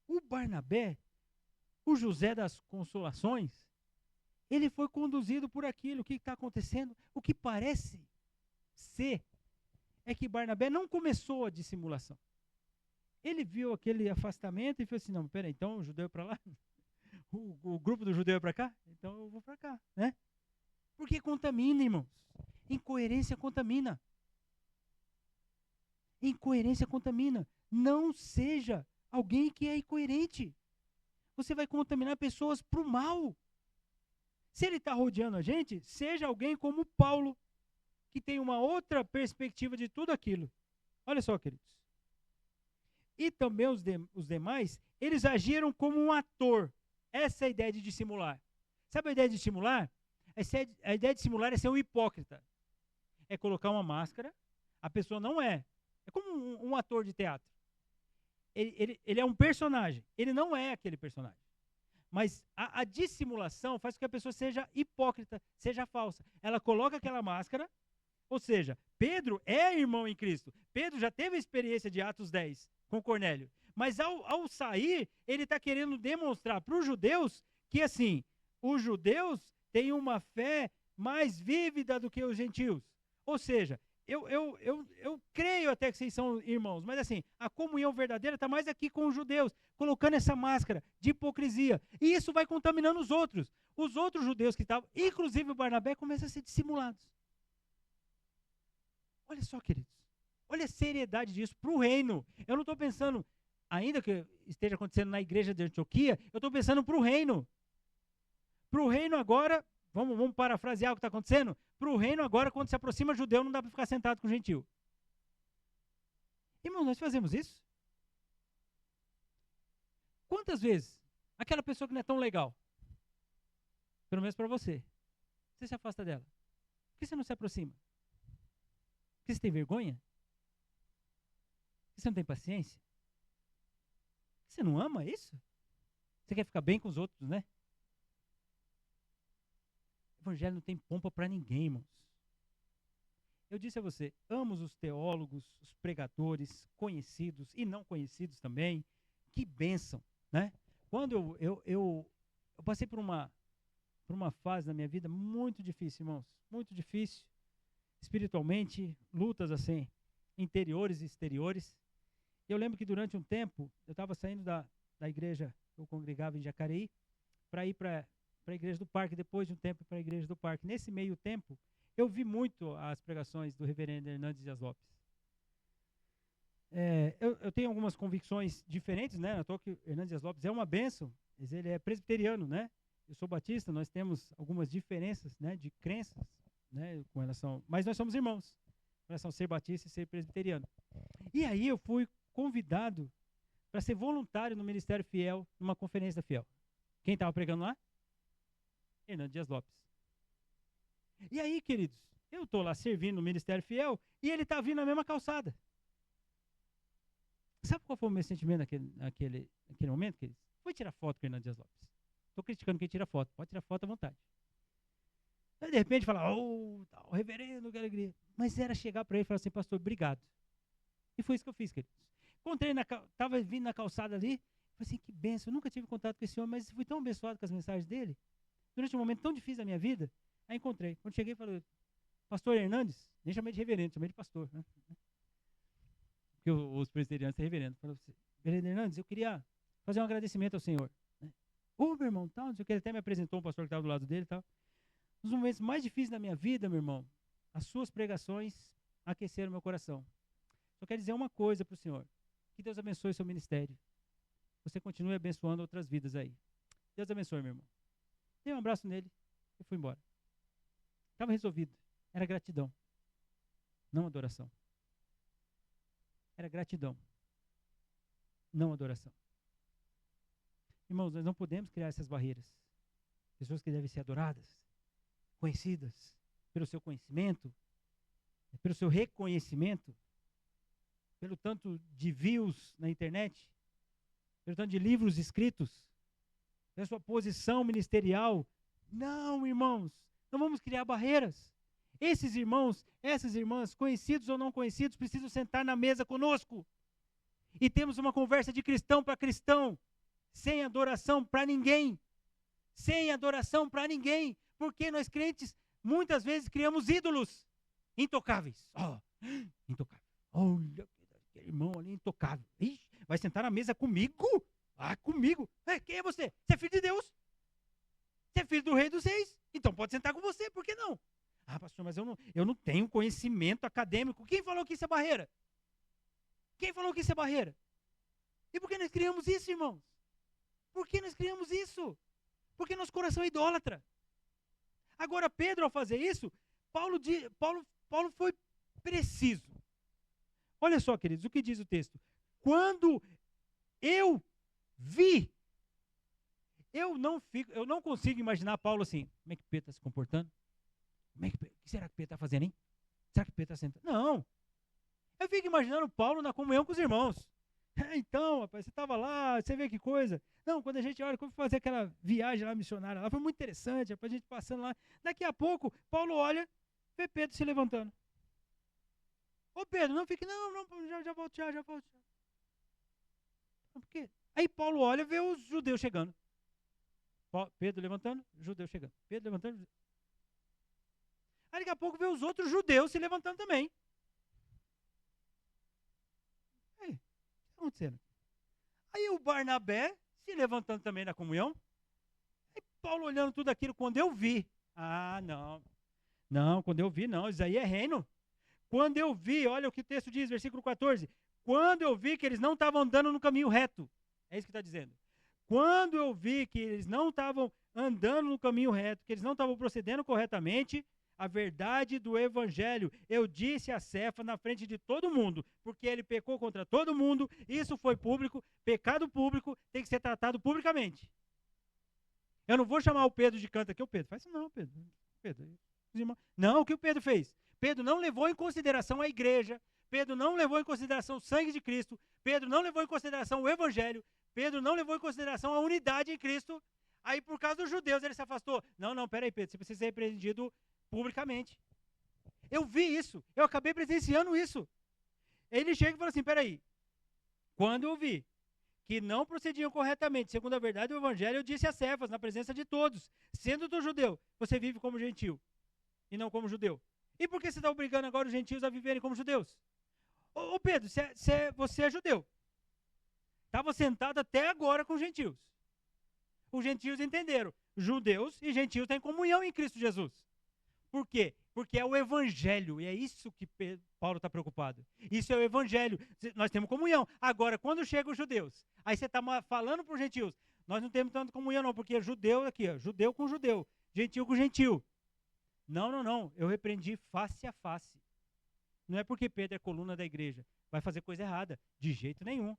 O Barnabé, o José das Consolações, ele foi conduzido por aquilo. O que está acontecendo? O que parece ser é que Barnabé não começou a dissimulação. Ele viu aquele afastamento e falou assim, não, peraí, então o judeu é para lá? O grupo do judeu é para cá? Então eu vou para cá, né? Porque contamina, irmãos. Incoerência contamina. Incoerência contamina. Não seja alguém que é incoerente. Você vai contaminar pessoas para o mal. Se ele está rodeando a gente, seja alguém como Paulo, que tem uma outra perspectiva de tudo aquilo. Olha só, queridos. E também os demais, eles agiram como um ator. Essa é a ideia de dissimular. Sabe a ideia de dissimular? A ideia de dissimular é ser um hipócrita. É colocar uma máscara, a pessoa não é. É como um ator de teatro. Ele é um personagem, ele não é aquele personagem. Mas a dissimulação faz com que a pessoa seja hipócrita, seja falsa. Ela coloca aquela máscara, Ou seja, Pedro é irmão em Cristo. Pedro já teve a experiência de Atos 10 com Cornélio. Mas ao sair, ele está querendo demonstrar para os judeus que, assim, os judeus têm uma fé mais vívida do que os gentios. Ou seja, eu creio até que vocês são irmãos, mas assim, a comunhão verdadeira está mais aqui com os judeus, colocando essa máscara de hipocrisia. E isso vai contaminando os outros. Os outros judeus que estavam, inclusive o Barnabé, começam a ser dissimulados. Olha só, queridos. Olha a seriedade disso para o reino. Eu não estou pensando, ainda que esteja acontecendo na igreja de Antioquia, eu estou pensando para o reino. Para o reino agora, vamos parafrasear o que está acontecendo? Para o reino agora, quando se aproxima judeu, não dá para ficar sentado com gentil. Irmão, nós fazemos isso? Quantas vezes aquela pessoa que não é tão legal, pelo menos para você, você se afasta dela? Por que você não se aproxima? Porque você tem vergonha? Porque você não tem paciência? Você não ama isso? Você quer ficar bem com os outros, né? O evangelho não tem pompa para ninguém, irmãos. Eu disse a você, amo os teólogos, os pregadores, conhecidos e não conhecidos também. Que bênção, né? Quando eu passei por uma fase na minha vida muito difícil, irmãos. Muito difícil. Espiritualmente, lutas assim, interiores e exteriores. Eu lembro que durante um tempo, eu estava saindo da igreja que eu congregava em Jacareí, para ir para a igreja do Parque, depois de um tempo para a igreja do Parque. Nesse meio tempo, eu vi muito as pregações do reverendo Hernandes Dias Lopes. Eu tenho algumas convicções diferentes, né? Eu tô que Hernandes Dias Lopes é uma bênção, mas ele é presbiteriano, né? Eu sou batista, nós temos algumas diferenças, né, de crenças, né, com relação, mas nós somos irmãos, com relação a ser batista e ser presbiteriano. E aí eu fui convidado para ser voluntário no Ministério Fiel, numa conferência da Fiel. Quem estava pregando lá? Hernandes Dias Lopes. E aí, queridos, eu estou lá servindo no Ministério Fiel e ele está vindo na mesma calçada. Sabe qual foi o meu sentimento naquele momento, queridos? Foi tirar foto com o Hernandes Dias Lopes. Estou criticando quem tira foto. Pode tirar foto à vontade. Aí, de repente, falar, o reverendo, que alegria. Mas era chegar para ele e falar assim, pastor, obrigado. E foi isso que eu fiz, queridos. Estava vindo na calçada ali, falei assim, que benção, eu nunca tive contato com esse homem, mas fui tão abençoado com as mensagens dele. Durante um momento tão difícil da minha vida, aí encontrei. Quando cheguei, falei, pastor Hernandes, nem chamei de reverendo, chamei de pastor, né? Porque os presbiterianos têm reverendo. Falei, reverendo Hernandes, eu queria fazer um agradecimento ao Senhor. Ô, meu irmão, tal, não sei o que, ele até me apresentou um pastor que estava do lado dele e tal. Nos momentos mais difíceis da minha vida, meu irmão, as suas pregações aqueceram meu coração. Só quero dizer uma coisa para o Senhor. Que Deus abençoe o seu ministério. Você continue abençoando outras vidas aí. Deus abençoe, meu irmão. Dei um abraço nele e fui embora. Estava resolvido. Era gratidão. Não adoração. Era gratidão. Não adoração. Irmãos, nós não podemos criar essas barreiras. Pessoas que devem ser adoradas, conhecidas pelo seu conhecimento, pelo seu reconhecimento, pelo tanto de views na internet, pelo tanto de livros escritos, pela sua posição ministerial. Não, irmãos, não vamos criar barreiras. Esses irmãos, essas irmãs, conhecidos ou não conhecidos, precisam sentar na mesa conosco. E temos uma conversa de cristão para cristão, sem adoração para ninguém. Sem adoração para ninguém. Porque nós crentes, muitas vezes, criamos ídolos intocáveis. Intocável. Olha, aquele irmão ali intocável. Ixi, vai sentar na mesa comigo? Comigo? Quem é você? Você é filho de Deus? Você é filho do Rei dos Reis? Então pode sentar com você, por que não? Pastor, mas eu não tenho conhecimento acadêmico. Quem falou que isso é barreira? Quem falou que isso é barreira? E por que nós criamos isso, irmãos? Por que nós criamos isso? Porque nosso coração é idólatra. Agora, Pedro, ao fazer isso, Paulo foi preciso. Olha só, queridos, o que diz o texto. Quando eu vi, eu não consigo imaginar Paulo assim, como é que Pedro está se comportando? O que será que Pedro está fazendo, hein? Será que Pedro está sentando? Não. Eu fico imaginando Paulo na comunhão com os irmãos. Então, rapaz, você estava lá, você vê que coisa. Não, quando a gente olha, como fazer aquela viagem lá missionária lá, foi muito interessante, rapaz, a gente passando lá. Daqui a pouco, Paulo olha, vê Pedro se levantando. Ô Pedro, não fique, não, já volto, já volto. Por quê? Aí Paulo olha e vê os judeus chegando. Pedro levantando, judeu chegando. Pedro levantando. Aí daqui a pouco vê os outros judeus se levantando também. Aí, o que está acontecendo? Aí o Barnabé se levantando também na comunhão. Aí Paulo olhando tudo aquilo, quando eu vi. Não, quando eu vi, não, isso aí é reino. Quando eu vi, olha o que o texto diz, versículo 14. Quando eu vi que eles não estavam andando no caminho reto. É isso que está dizendo. Quando eu vi que eles não estavam andando no caminho reto, que eles não estavam procedendo corretamente, a verdade do evangelho, eu disse a Cefa na frente de todo mundo, porque ele pecou contra todo mundo, isso foi público, pecado público tem que ser tratado publicamente. Eu não vou chamar o Pedro de canto aqui, o Pedro, faz isso não, Pedro. Não, o que o Pedro fez? Pedro não levou em consideração a igreja, Pedro não levou em consideração o sangue de Cristo, Pedro não levou em consideração o evangelho, Pedro não levou em consideração a unidade em Cristo. Aí, por causa dos judeus, ele se afastou. Não, peraí, Pedro, você precisa ser repreendido publicamente. Eu vi isso, eu acabei presenciando isso. Ele chega e fala assim, peraí, quando eu vi que não procediam corretamente, segundo a verdade do evangelho, eu disse a Cefas, na presença de todos, sendo tu judeu, você vive como gentil e não como judeu. E por que você está obrigando agora os gentios a viverem como judeus? Ô Pedro, você é judeu. Estava sentado até agora com os gentios. Os gentios entenderam. Judeus e gentios têm comunhão em Cristo Jesus. Por quê? Porque é o evangelho. E é isso que Paulo está preocupado. Isso é o evangelho. Nós temos comunhão. Agora, quando chegam os judeus, aí você está falando para os gentios, nós não temos tanta comunhão não, porque é judeu aqui, ó, judeu com judeu, gentil com gentil. Não. Eu repreendi face a face. Não é porque Pedro é coluna da igreja. Vai fazer coisa errada. De jeito nenhum.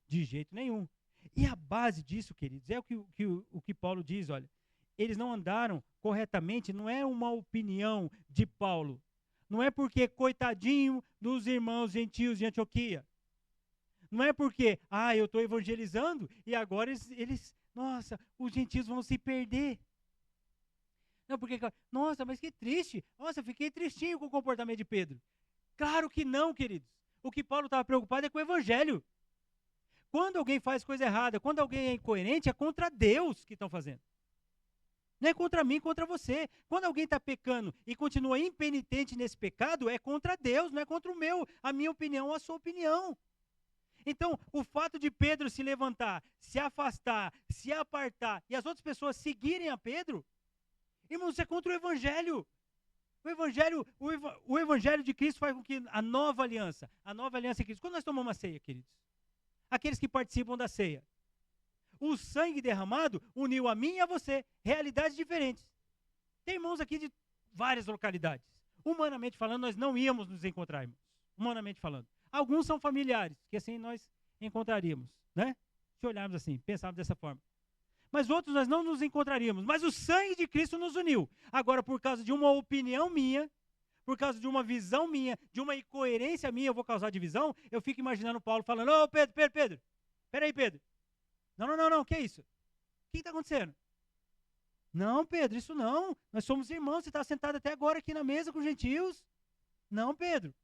De jeito nenhum. E a base disso, queridos, é o que Paulo diz, olha. Eles não andaram corretamente, não é uma opinião de Paulo. Não é porque, coitadinho dos irmãos gentios de Antioquia. Não é porque, eu estou evangelizando e agora nossa, os gentios vão se perder. Não, porque, nossa, mas que triste. Nossa, eu fiquei tristinho com o comportamento de Pedro. Claro que não, queridos. O que Paulo estava preocupado é com o evangelho. Quando alguém faz coisa errada, quando alguém é incoerente, é contra Deus que estão fazendo. Não é contra mim, contra você. Quando alguém está pecando e continua impenitente nesse pecado, é contra Deus, não é contra a minha opinião ou a sua opinião. Então, o fato de Pedro se levantar, se afastar, se apartar e as outras pessoas seguirem a Pedro, irmãos, isso é contra o Evangelho. O Evangelho de Cristo faz com que a nova aliança em Cristo. Quando nós tomamos a ceia, queridos, aqueles que participam da ceia, o sangue derramado uniu a mim e a você, realidades diferentes. Tem irmãos aqui de várias localidades. Humanamente falando, nós não íamos nos encontrar, irmãos. Humanamente falando. Alguns são familiares, que assim nós encontraríamos, né? Se olharmos assim, pensarmos dessa forma. Mas outros nós não nos encontraríamos. Mas o sangue de Cristo nos uniu. Agora, por causa de uma opinião minha, por causa de uma visão minha, de uma incoerência minha, eu vou causar divisão, eu fico imaginando Paulo falando, ô Pedro, peraí, Pedro. Não, o que é isso? O que está acontecendo? Não, Pedro, isso não. Nós somos irmãos, você está sentado até agora aqui na mesa com os gentios. Não, Pedro.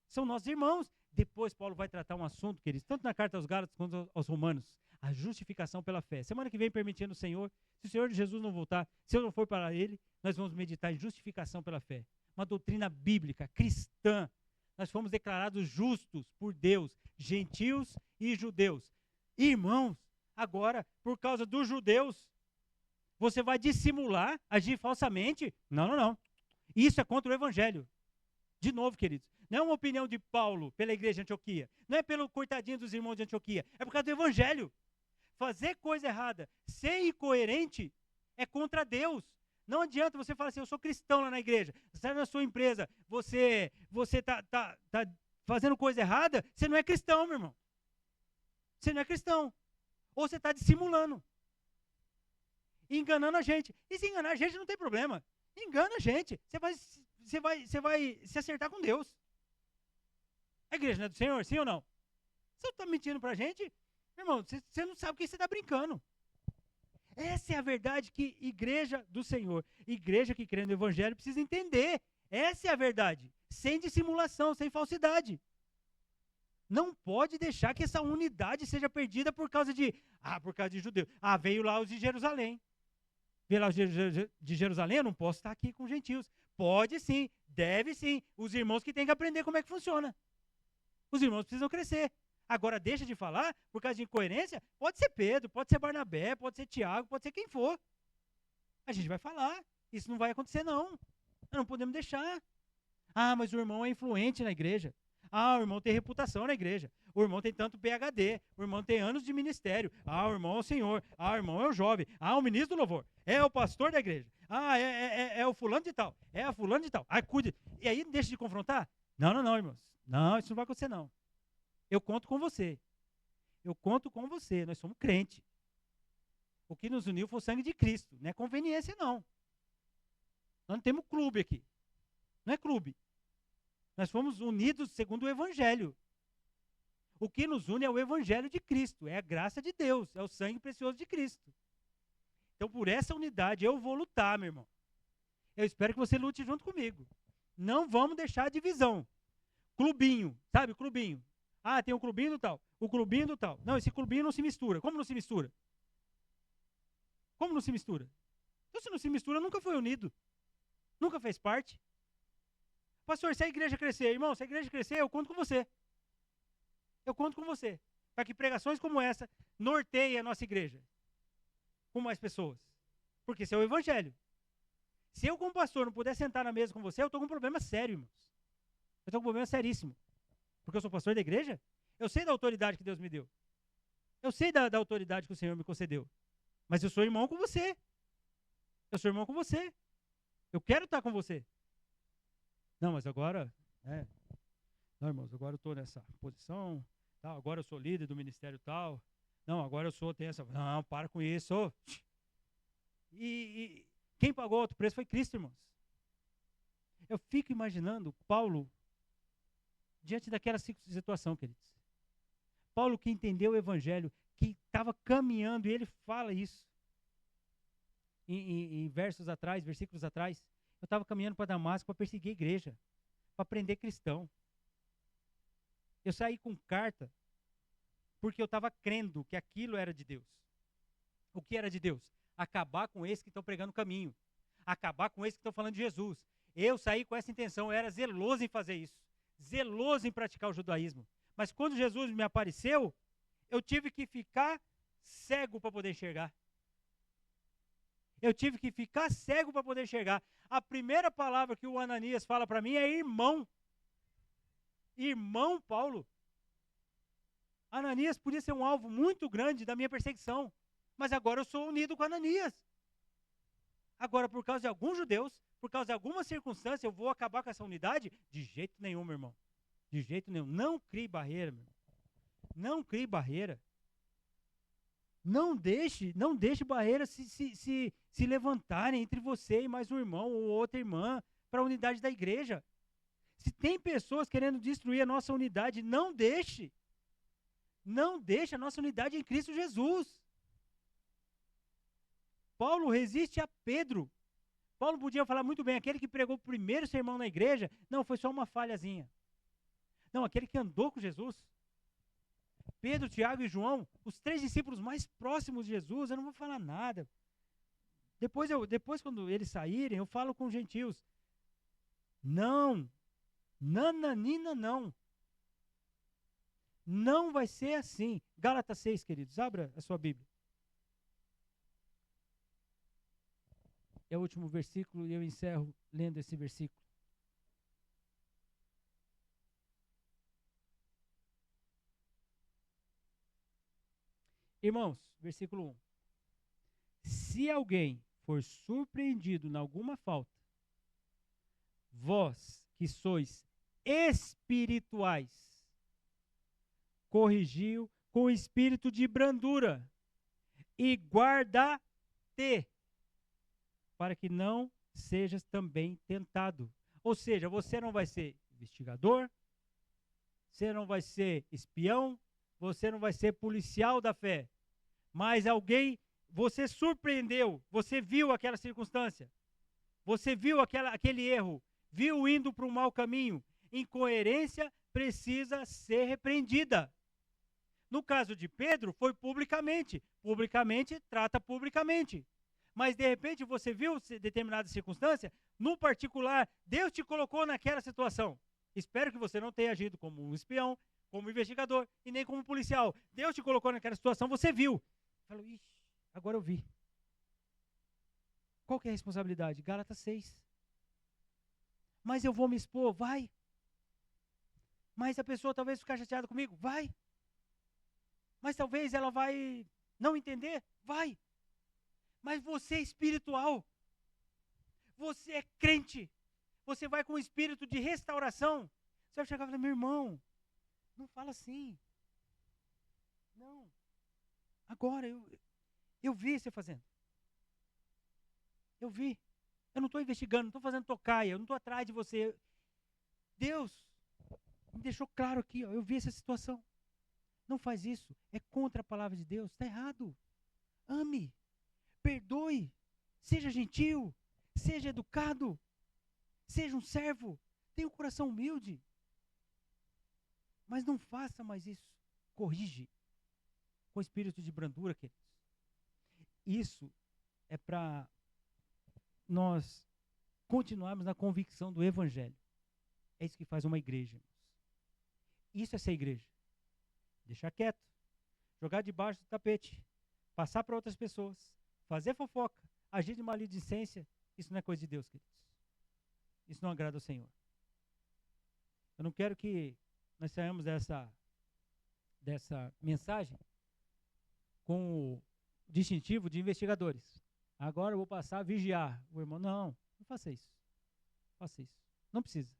São nossos irmãos. Depois Paulo vai tratar um assunto, queridos, tanto na carta aos Gálatas quanto aos Romanos, a justificação pela fé. Semana que vem, permitindo o Senhor, se o Senhor Jesus não voltar, se eu não for para ele, nós vamos meditar em justificação pela fé. Uma doutrina bíblica, cristã. Nós fomos declarados justos por Deus, gentios e judeus. Irmãos, agora, por causa dos judeus, você vai dissimular, agir falsamente? Não. Isso é contra o evangelho. De novo, queridos, não é uma opinião de Paulo pela igreja de Antioquia, não é pelo coitadinho dos irmãos de Antioquia, é por causa do evangelho. Fazer coisa errada, ser incoerente, é contra Deus. Não adianta você falar assim, eu sou cristão lá na igreja, você está na sua empresa, você tá fazendo coisa errada, você não é cristão, meu irmão. Você não é cristão. Ou você está dissimulando. Enganando a gente. E se enganar a gente não tem problema. Engana a gente. Você vai se acertar com Deus. A igreja não é do Senhor, sim ou não? Você está mentindo para a gente? Meu irmão, você não sabe o que você está brincando. Essa é a verdade que igreja do Senhor, igreja que crê no Evangelho, precisa entender. Essa é a verdade, sem dissimulação, sem falsidade. Não pode deixar que essa unidade seja perdida por causa de judeu. Veio lá os de Jerusalém. Veio lá os de Jerusalém, eu não posso estar aqui com os gentios. Pode sim, deve sim. Os irmãos que têm que aprender como é que funciona. Os irmãos precisam crescer. Agora deixa de falar por causa de incoerência. Pode ser Pedro, pode ser Barnabé, pode ser Tiago, pode ser quem for. A gente vai falar. Isso não vai acontecer não. Nós não podemos deixar. Mas o irmão é influente na igreja. O irmão tem reputação na igreja. O irmão tem tanto PhD. O irmão tem anos de ministério. O irmão é o senhor. O irmão é o jovem. O ministro do louvor. É o pastor da igreja. É o fulano de tal. É a fulano de tal. Cuide. E aí deixa de confrontar? Não, irmãos. Não, isso não vai acontecer não. Eu conto com você. Eu conto com você. Nós somos crentes. O que nos uniu foi o sangue de Cristo. Não é conveniência não. Nós não temos clube aqui. Não é clube. Nós fomos unidos segundo o Evangelho. O que nos une é o Evangelho de Cristo, é a graça de Deus, é o sangue precioso de Cristo. Então, por essa unidade, eu vou lutar, meu irmão. Eu espero que você lute junto comigo. Não vamos deixar a divisão. Clubinho, sabe? Clubinho. Tem um clubinho do tal, o clubinho do tal. Não, esse clubinho não se mistura. Como não se mistura? Como não se mistura? Então, se não se mistura, nunca foi unido. Nunca fez parte. Pastor, se a igreja crescer, irmão, se a igreja crescer, eu conto com você. Eu conto com você. Para que pregações como essa norteiem a nossa igreja. Com mais pessoas. Porque esse é o evangelho. Se eu, como pastor, não puder sentar na mesa com você, eu estou com um problema sério, irmãos. Eu estou com um problema seríssimo. Porque eu sou pastor da igreja, eu sei da autoridade que Deus me deu. Eu sei da autoridade que o Senhor me concedeu. Mas eu sou irmão com você. Eu sou irmão com você. Eu quero estar com você. Não, mas agora, não, irmãos, agora eu estou nessa posição, tal, agora eu sou líder do ministério tal, não, agora tenho essa, não, para com isso. E quem pagou o alto preço foi Cristo, irmãos. Eu fico imaginando Paulo, diante daquela situação, queridos. Paulo que entendeu o evangelho, que estava caminhando, e ele fala isso, em versículos atrás, eu estava caminhando para Damasco para perseguir a igreja, para prender cristão. Eu saí com carta porque eu estava crendo que aquilo era de Deus. O que era de Deus? Acabar com esses que estão pregando o caminho. Acabar com esses que estão falando de Jesus. Eu saí com essa intenção, eu era zeloso em fazer isso. Zeloso em praticar o judaísmo. Mas quando Jesus me apareceu, eu tive que ficar cego para poder enxergar. Eu tive que ficar cego para poder enxergar. A primeira palavra que o Ananias fala para mim é irmão. Irmão Paulo. Ananias podia ser um alvo muito grande da minha perseguição. Mas agora eu sou unido com Ananias. Agora, por causa de alguns judeus, por causa de alguma circunstância, eu vou acabar com essa unidade? De jeito nenhum, meu irmão. De jeito nenhum. Não crie barreira, meu irmão. Não crie barreira. Não deixe barreiras se levantarem entre você e mais um irmão ou outra irmã para a unidade da igreja. Se tem pessoas querendo destruir a nossa unidade, não deixe. Não deixe a nossa unidade em Cristo Jesus. Paulo resiste a Pedro. Paulo podia falar muito bem, aquele que pregou o primeiro sermão na igreja, não, foi só uma falhazinha. Não, aquele que andou com Jesus. Pedro, Tiago e João, os 3 discípulos mais próximos de Jesus, eu não vou falar nada. Depois quando eles saírem, eu falo com os gentios. Não, nananina não. Não vai ser assim. Gálatas 6, queridos, abra a sua Bíblia. É o último versículo e eu encerro lendo esse versículo. Irmãos, versículo 1. Se alguém for surpreendido em alguma falta, vós que sois espirituais, corrigiu com espírito de brandura e guarda-te, para que não sejas também tentado. Ou seja, você não vai ser investigador, você não vai ser espião, você não vai ser policial da fé, mas alguém você surpreendeu, você viu aquela circunstância, você viu aquele erro, viu indo para um mau caminho. Incoerência precisa ser repreendida. No caso de Pedro, foi publicamente. Publicamente, trata publicamente. Mas, de repente, você viu determinada circunstância, no particular, Deus te colocou naquela situação. Espero que você não tenha agido como um espião, como investigador e nem como policial. Deus te colocou naquela situação, você viu. Falou, ixi, agora eu vi. Qual que é a responsabilidade? Gálatas 6. Mas eu vou me expor? Vai. Mas a pessoa talvez ficar chateada comigo? Vai. Mas talvez ela vai não entender? Vai. Mas você é espiritual. Você é crente. Você vai com o espírito de restauração. Você vai chegar e falar, meu irmão, não fala assim. Não. Agora, eu vi você fazendo. Eu vi. Eu não estou investigando, não estou fazendo tocaia, eu não estou atrás de você. Deus me deixou claro aqui, ó, eu vi essa situação. Não faz isso. É contra a palavra de Deus. Está errado. Ame. Perdoe. Seja gentil. Seja educado. Seja um servo. Tenha um coração humilde. Mas não faça mais isso. Corrige. Com espírito de brandura, queridos. Isso é para nós continuarmos na convicção do Evangelho. É isso que faz uma igreja. Isso é ser igreja. Deixar quieto. Jogar debaixo do tapete. Passar para outras pessoas. Fazer fofoca. Agir de maledicência. Isso não é coisa de Deus, queridos. Isso não agrada ao Senhor. Eu não quero que nós saiamos dessa mensagem com o distintivo de investigadores. Agora eu vou passar a vigiar o irmão. Não faça isso. Faça isso. Não precisa.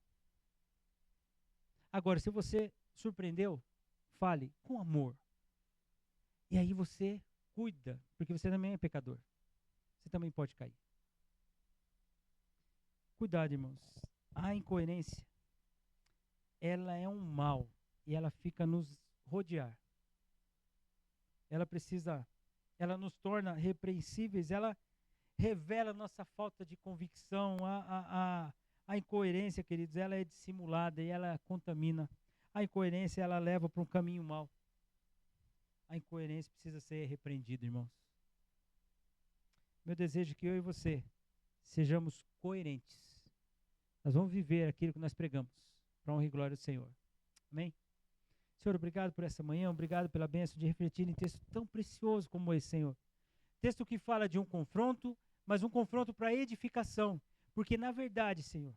Agora, se você surpreendeu, fale com amor. E aí você cuida, porque você também é pecador. Você também pode cair. Cuidado, irmãos. A incoerência, ela é um mal e ela fica nos rodear. Ela nos torna repreensíveis, ela revela nossa falta de convicção. A incoerência, queridos, ela é dissimulada e ela contamina. A incoerência, ela leva para um caminho mau. A incoerência precisa ser repreendida, irmãos. Meu desejo é que eu e você sejamos coerentes. Nós vamos viver aquilo que nós pregamos, para a honra e glória do Senhor. Amém? Senhor, obrigado por essa manhã, obrigado pela bênção de refletir em texto tão precioso como esse, Senhor. Texto que fala de um confronto, mas um confronto para edificação. Porque, na verdade, Senhor,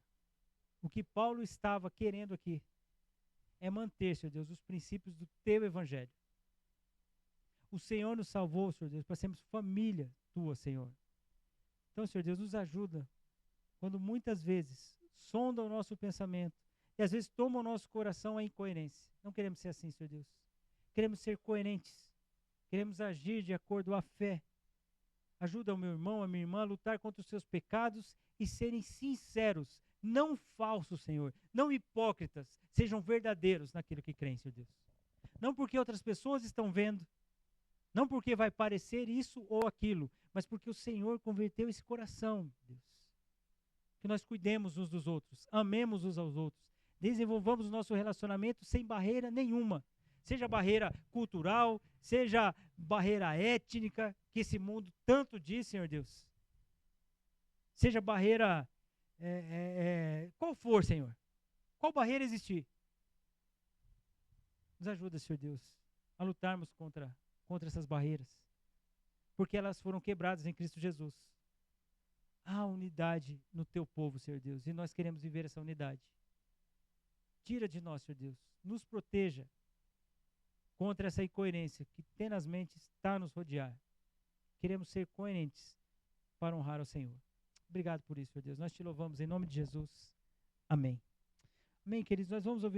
o que Paulo estava querendo aqui é manter, Senhor Deus, os princípios do Teu Evangelho. O Senhor nos salvou, Senhor Deus, para sermos família Tua, Senhor. Então, Senhor Deus, nos ajuda quando muitas vezes sonda o nosso pensamento e às vezes toma o nosso coração a incoerência. Não queremos ser assim, Senhor Deus. Queremos ser coerentes. Queremos agir de acordo à fé. Ajuda o meu irmão, a minha irmã a lutar contra os seus pecados e serem sinceros, não falsos, Senhor, não hipócritas, sejam verdadeiros naquilo que creem, Senhor Deus. Não porque outras pessoas estão vendo, não porque vai parecer isso ou aquilo, mas porque o Senhor converteu esse coração, Deus. Que nós cuidemos uns dos outros, amemos uns aos outros, desenvolvamos o nosso relacionamento sem barreira nenhuma. Seja barreira cultural, seja barreira étnica, que esse mundo tanto diz, Senhor Deus. Seja barreira, qual for, Senhor. Qual barreira existir? Nos ajuda, Senhor Deus, a lutarmos contra essas barreiras. Porque elas foram quebradas em Cristo Jesus. Há unidade no Teu povo, Senhor Deus, e nós queremos viver essa unidade. Tira de nós, Senhor Deus, nos proteja contra essa incoerência que tenazmente está a nos rodear. Queremos ser coerentes para honrar ao Senhor. Obrigado por isso, Senhor Deus. Nós te louvamos em nome de Jesus. Amém. Amém, queridos. Nós vamos ouvir